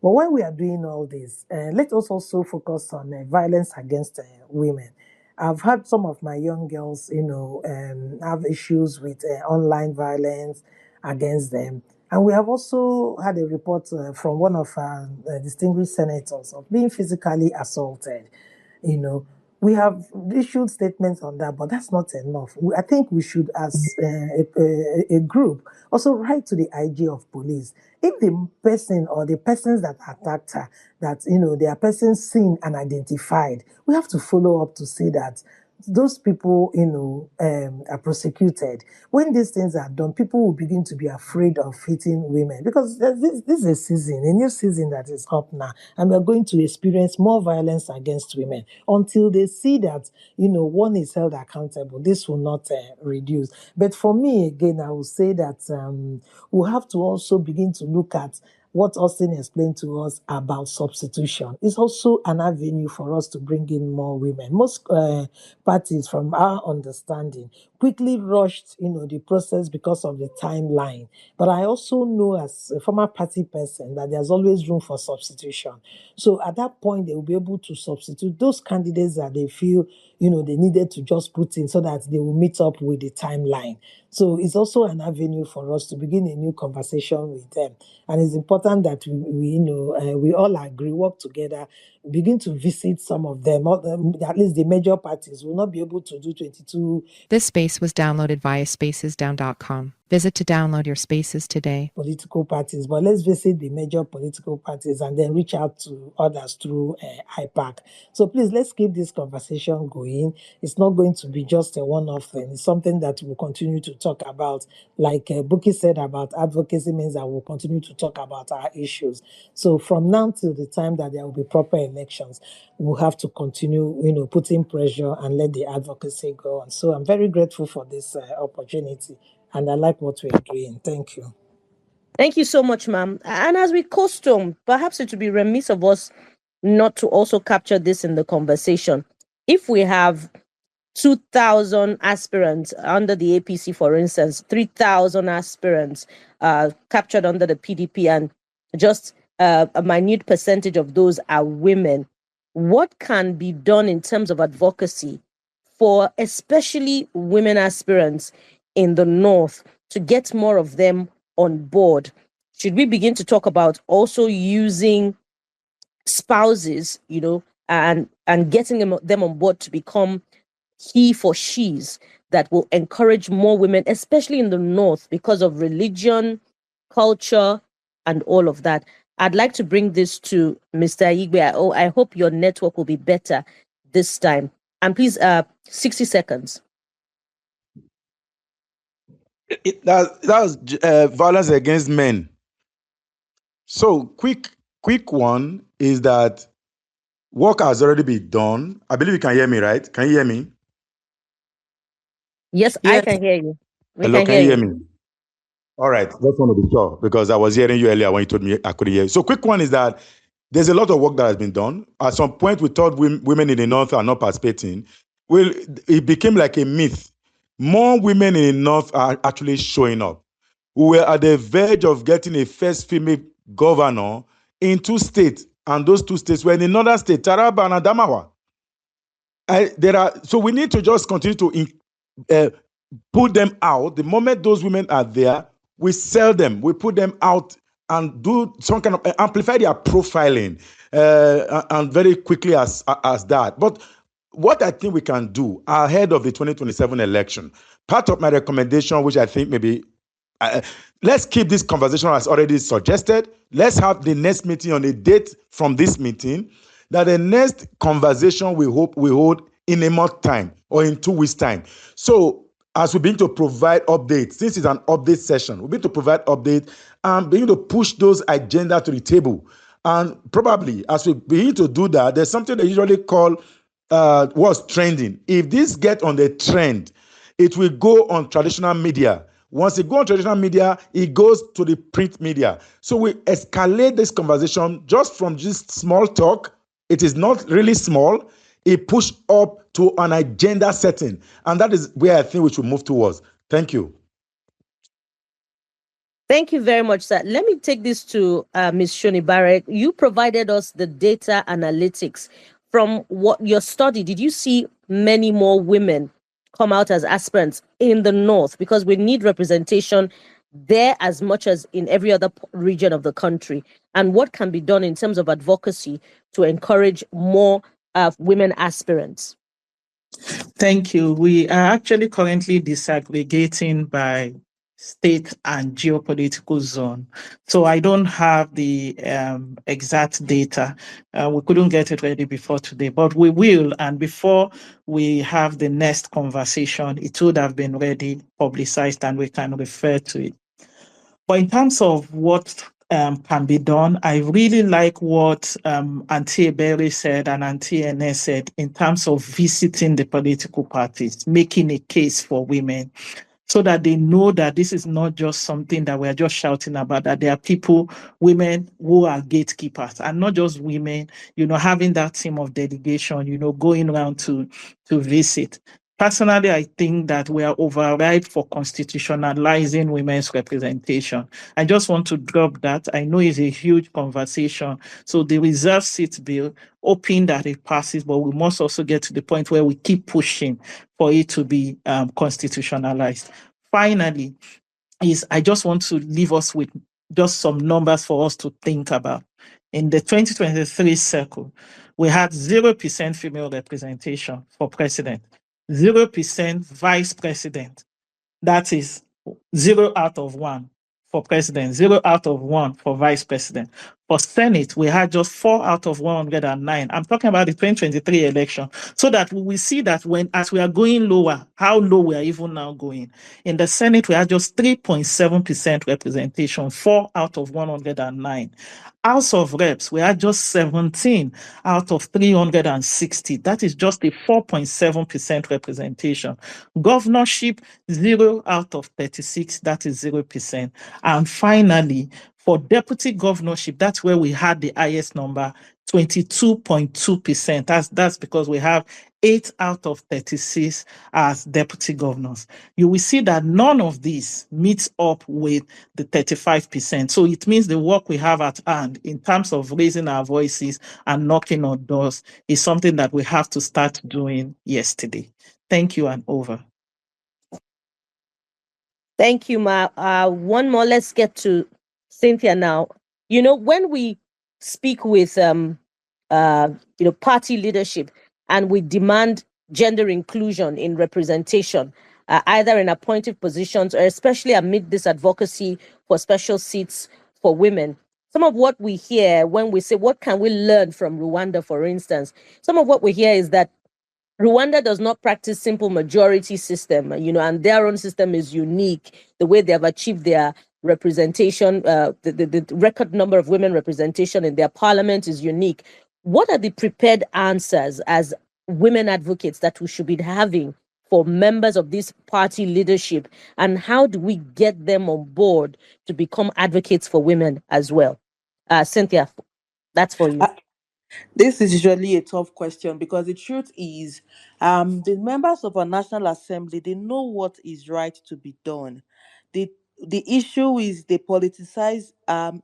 Speaker 9: But when we are doing all this, let us also focus on violence against women. I've had some of my young girls, have issues with online violence against them. And we have also had a report from one of our distinguished senators of being physically assaulted. We have issued statements on that, but that's not enough. I think we should, as a group, also write to the IG of police. If the person or the persons that attacked her, that, they are persons seen and identified, we have to follow up to see that those people, are prosecuted. When these things are done, people will begin to be afraid of hitting women, because this is a season, a new season that is up now, and we're going to experience more violence against women until they see that, one is held accountable. This will not reduce. But for me, again, I will say that we'll have to also begin to look at what Austin explained to us about substitution. Is also an avenue for us to bring in more women. Most parties, from our understanding, quickly rushed, the process because of the timeline. But I also know, as a former party person, that there's always room for substitution. So at that point, they will be able to substitute those candidates that they feel, they needed to just put in, so that they will meet up with the timeline. So it's also an avenue for us to begin a new conversation with them. And it's important that we all agree, work together, begin to visit some of them. At least the major parties will not be able to do 22
Speaker 10: This space was downloaded via spacesdown.com. Visit to download your spaces today.
Speaker 9: political parties, but let's visit the major political parties and then reach out to others through IPAC. So please, let's keep this conversation going. It's not going to be just a one-off thing. It's something that we'll continue to talk about. Like Buki said about advocacy, means that we'll continue to talk about our issues. So from now till the time that there will be proper elections, we'll have to continue, putting pressure and let the advocacy go on. So I'm very grateful for this opportunity. And I like what we're doing. Thank you.
Speaker 1: Thank you so much, ma'am. And as we custom, perhaps it would be remiss of us not to also capture this in the conversation. If we have 2,000 aspirants under the APC, for instance, 3,000 aspirants captured under the PDP, and just a minute percentage of those are women, what can be done in terms of advocacy for especially women aspirants in the North to get more of them on board? Should we begin to talk about also using spouses, and getting them on board to become he for she's that will encourage more women, especially in the North, because of religion, culture, and all of that? I'd like to bring this to Mr. Igbe. I hope your network will be better this time. And please, 60 seconds.
Speaker 5: That was violence against men. So quick one is that work has already been done. I believe you can hear me, right? Can you hear me?
Speaker 1: Yes, I can hear you.
Speaker 5: Hello, can you hear me? All right, just want to be sure, because I was hearing you earlier when you told me I couldn't hear you. So quick one is that there's a lot of work that has been done. At some point, we thought women in the North are not participating. Well, it became like a myth. More women in the North are actually showing up. We were at the verge of getting a first female governor in 2 states, and those 2 states were in another state, Taraba and Adamawa. So we need to just continue to put them out. The moment those women are there, we sell them, we put them out and do some kind of amplify their profiling, and very quickly as that. But what I think we can do ahead of the 2027 election, part of my recommendation, which I think maybe let's keep this conversation as already suggested. Let's have the next meeting on a date from this meeting, that the next conversation we hope we hold in a month time or in 2 weeks time. So as we begin to provide updates, since it's an update session, we begin to provide updates and begin to push those agendas to the table. And probably as we begin to do that, there's something they usually call what's trending. If this gets on the trend, it will go on traditional media. Once it goes on traditional media, it goes to the print media. So we escalate this conversation just from just small talk. It is not really small. It pushed up to an agenda setting. And that is where I think we should move towards. Thank you.
Speaker 1: Thank you very much, sir. Let me take this to Ms. Shonibare. You provided us the data analytics. From what your study, did you see many more women come out as aspirants in the North? Because we need representation there as much as in every other region of the country. And what can be done in terms of advocacy to encourage more women aspirants?
Speaker 3: Thank you. We are actually currently disaggregating by state and geopolitical zone. So I don't have the exact data. We couldn't get it ready before today, but we will. And before we have the next conversation, it would have been ready, publicized, and we can refer to it. But in terms of what can be done, I really like what Auntie Ebere said and Auntie Ene said in terms of visiting the political parties, making a case for women so that they know that this is not just something that we're just shouting about, that there are people, women who are gatekeepers, and not just women, having that team of delegation, going around to visit. Personally, I think that we are overripe for constitutionalizing women's representation. I just want to drop that. I know it's a huge conversation. So the reserve seat bill, hoping that it passes, but we must also get to the point where we keep pushing for it to be constitutionalized. Finally, I just want to leave us with just some numbers for us to think about. In the 2023 cycle, we had 0% female representation for president, 0% vice president. That is 0 out of 1 for president, 0 out of 1 for vice president. For Senate, we had just 4 out of 109. I'm talking about the 2023 election, so that we will see that as we are going lower, how low we are even now going. In the Senate, we had just 3.7% representation, 4 out of 109. House of Reps, we had just 17 out of 360. That is just a 4.7% representation. Governorship, 0 out of 36. That is 0%. And finally, for deputy governorship, that's where we had the highest number, 22.2%. That's because we have 8 out of 36 as deputy governors. You will see that none of these meets up with the 35%. So it means the work we have at hand in terms of raising our voices and knocking on doors is something that we have to start doing yesterday. Thank you, and over.
Speaker 1: Thank you, Ma. One more. Let's get to Cynthia now. When we speak with party leadership and we demand gender inclusion in representation, either in appointive positions or especially amid this advocacy for special seats for women, some of what we hear when we say, what can we learn from Rwanda, for instance? Some of what we hear is that Rwanda does not practice simple majority system, and their own system is unique. The way they have achieved their representation, the record number of women representation in their parliament is unique. What are the prepared answers as women advocates that we should be having for members of this party leadership, and how do we get them on board to become advocates for women as well? Cynthia, that's for you.
Speaker 4: This is usually a tough question because the truth is, the members of our National Assembly, they know what is right to be done. The the issue is they politicize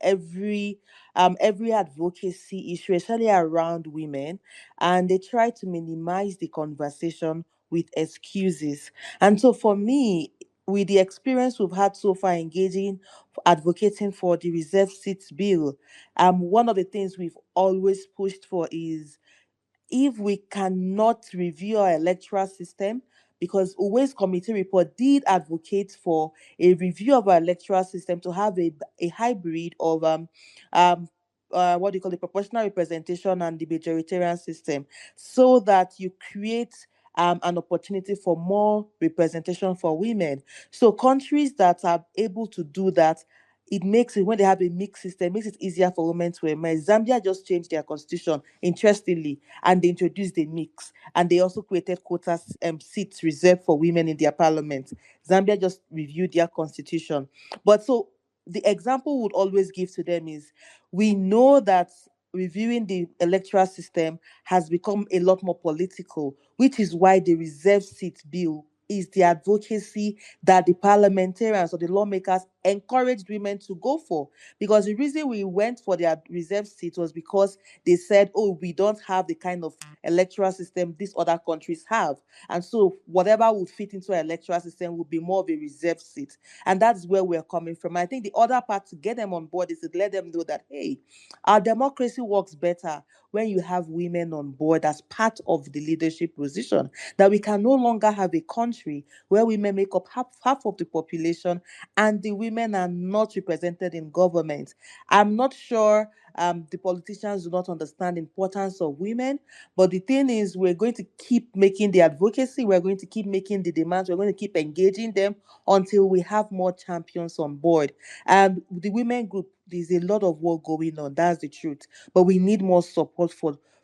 Speaker 4: every advocacy issue, especially around women, and they try to minimize the conversation with excuses. And so for me, with the experience we've had so far engaging advocating for the reserve seats bill, one of the things we've always pushed for is if we cannot review our electoral system, because Uwe's committee report did advocate for a review of our electoral system to have a hybrid of what do you call it, proportional representation and the majoritarian system, so that you create an opportunity for more representation for women. So countries that are able to do that, it makes it, when they have a mixed system, makes it easier for women to emerge. Zambia just changed their constitution, interestingly, and they introduced a mix, and they also created quotas seats reserved for women in their parliament. Zambia just reviewed their constitution. But so the example would always give to them is, we know that reviewing the electoral system has become a lot more political, which is why the reserve seat bill is the advocacy that the parliamentarians or the lawmakers encouraged women to go for. Because the reason we went for their reserved seat was because they said, oh, we don't have the kind of electoral system these other countries have. And so whatever would fit into our electoral system would be more of a reserved seat. And that's where we're coming from. I think the other part to get them on board is to let them know that, hey, our democracy works better when you have women on board as part of the leadership position. That we can no longer have a country where women make up half of the population and the women are not represented in government. I'm not sure the politicians do not understand the importance of women, but the thing is, we're going to keep making the advocacy, we're going to keep making the demands, we're going to keep engaging them until we have more champions on board. And the women group, there's a lot of work going on, that's the truth. But we need more support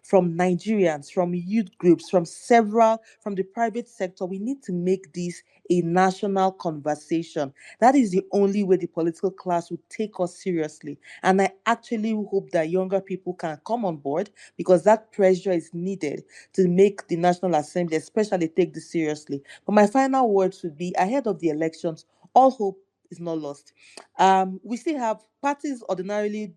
Speaker 4: from Nigerians, from youth groups, from the private sector. We need to make this a national conversation. That is the only way the political class will take us seriously. And I actually hope that younger people can come on board because that pressure is needed to make the National Assembly, especially, take this seriously. But my final words would be ahead of the elections, all hope is not lost. We still have parties ordinarily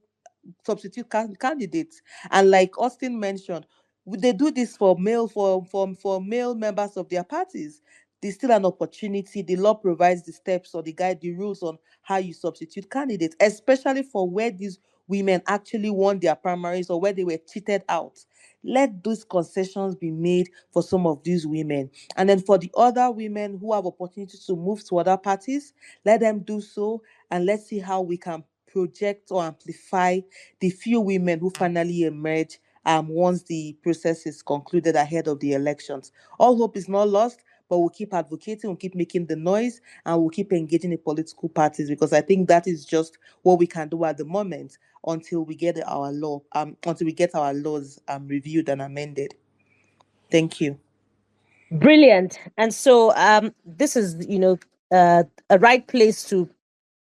Speaker 4: substitute candidates, and like Austin mentioned, they do this for male members of their parties. There's still an opportunity. The law provides the steps or the guide, the rules on how you substitute candidates, especially for where these women actually won their primaries or where they were cheated out. Let those concessions be made for some of these women. And then for the other women who have opportunities to move to other parties, let them do so. And let's see how we can project or amplify the few women who finally emerge once the process is concluded ahead of the elections. All hope is not lost, but we'll keep advocating, we'll keep making the noise, and we'll keep engaging the political parties because I think that is just what we can do at the moment until we get our laws reviewed and amended. Thank you.
Speaker 1: Brilliant. And so this is, a right place to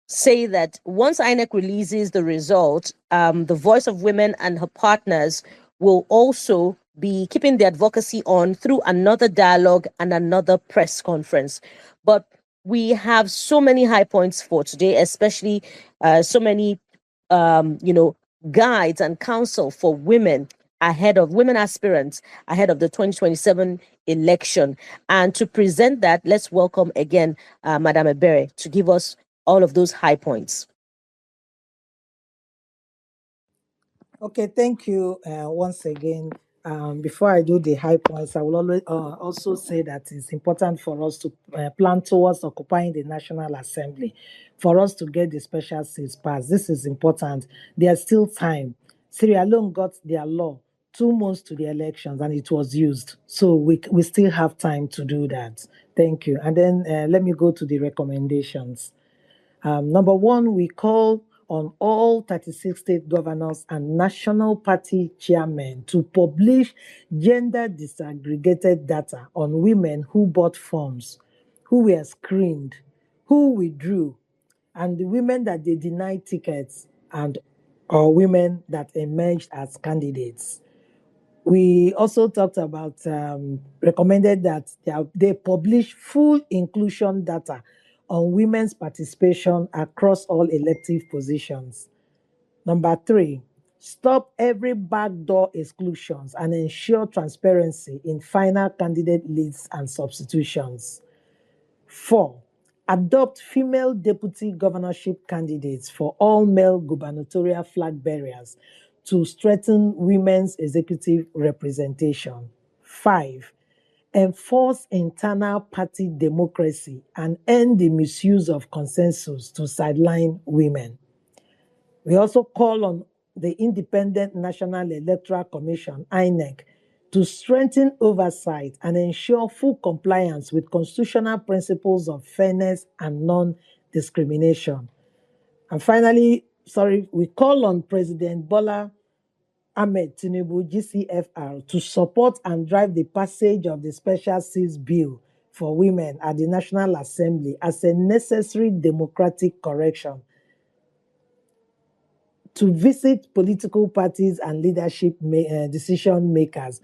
Speaker 1: say that once INEC releases the result, the Voice of Women and her partners will also be keeping the advocacy on through another dialogue and another press conference. But we have so many high points for today, especially so many, guides and counsel for women women aspirants ahead of the 2027 election. And to present that, let's welcome again Madame Ebere to give us all of those high points.
Speaker 9: Okay, thank you once again. Before I do the high points, I will always, also say that it's important for us to plan towards occupying the National Assembly, for us to get the special seats passed. This is important. There's still time. Sierra Leone got their law 2 months to the elections and it was used. So we still have time to do that. Thank you. And then let me go to the recommendations. Number one, we call on all 36 state governors and national party chairmen to publish gender disaggregated data on women who bought forms, who were screened, who withdrew, and the women that they denied tickets and or women that emerged as candidates. We also talked about, recommended that they publish full inclusion data on women's participation across all elective positions. Number three, stop every backdoor exclusions and ensure transparency in final candidate lists and substitutions. 4, adopt female deputy governorship candidates for all male gubernatorial flag bearers to strengthen women's executive representation. 5, enforce internal party democracy and end the misuse of consensus to sideline women. We also call on the Independent National Electoral Commission, INEC, to strengthen oversight and ensure full compliance with constitutional principles of fairness and non-discrimination. And finally, we call on President Bola Ahmed Tinubu, GCFR, to support and drive the passage of the Special Seats Bill for women at the National Assembly as a necessary democratic correction, to visit political parties and leadership decision makers.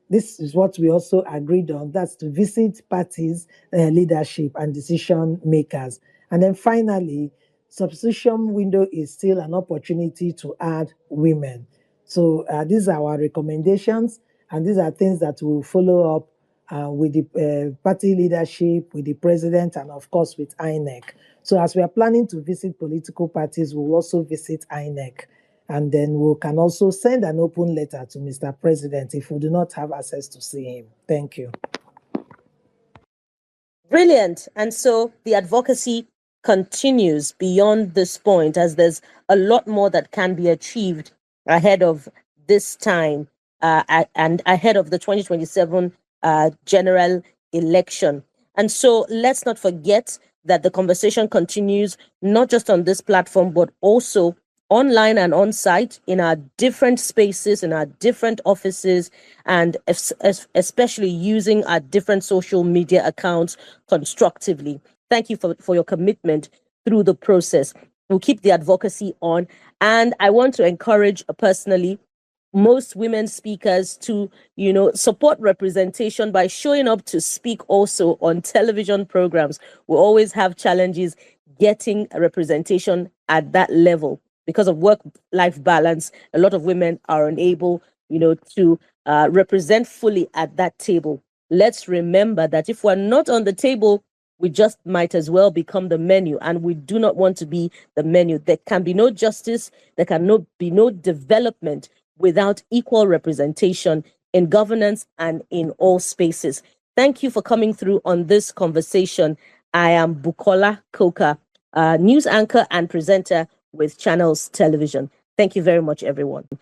Speaker 9: This is what we also agreed on. That's to visit parties, leadership, and decision makers. And then finally, substitution window is still an opportunity to add women. So these are our recommendations, and these are things that we'll follow up with the party leadership, with the president, and of course with INEC. So as we are planning to visit political parties, we'll also visit INEC. And then we can also send an open letter to Mr. President if we do not have access to see him. Thank you.
Speaker 1: Brilliant. And so the advocacy continues beyond this point, as there's a lot more that can be achieved ahead of this time and ahead of the 2027 general election. And so let's not forget that the conversation continues not just on this platform, but also online and on site in our different spaces, in our different offices, and especially using our different social media accounts constructively. Thank you for your commitment through the process. We'll keep the advocacy on. And I want to encourage personally most women speakers to, support representation by showing up to speak also on television programs. We always have challenges getting a representation at that level because of work-life balance. A lot of women are unable, to represent fully at that table. Let's remember that if we're not on the table, we just might as well become the menu, and we do not want to be the menu. There can be no justice, there can be no development without equal representation in governance and in all spaces. Thank you for coming through on this conversation. I am Bukola Koka, news anchor and presenter with Channels Television. Thank you very much, everyone.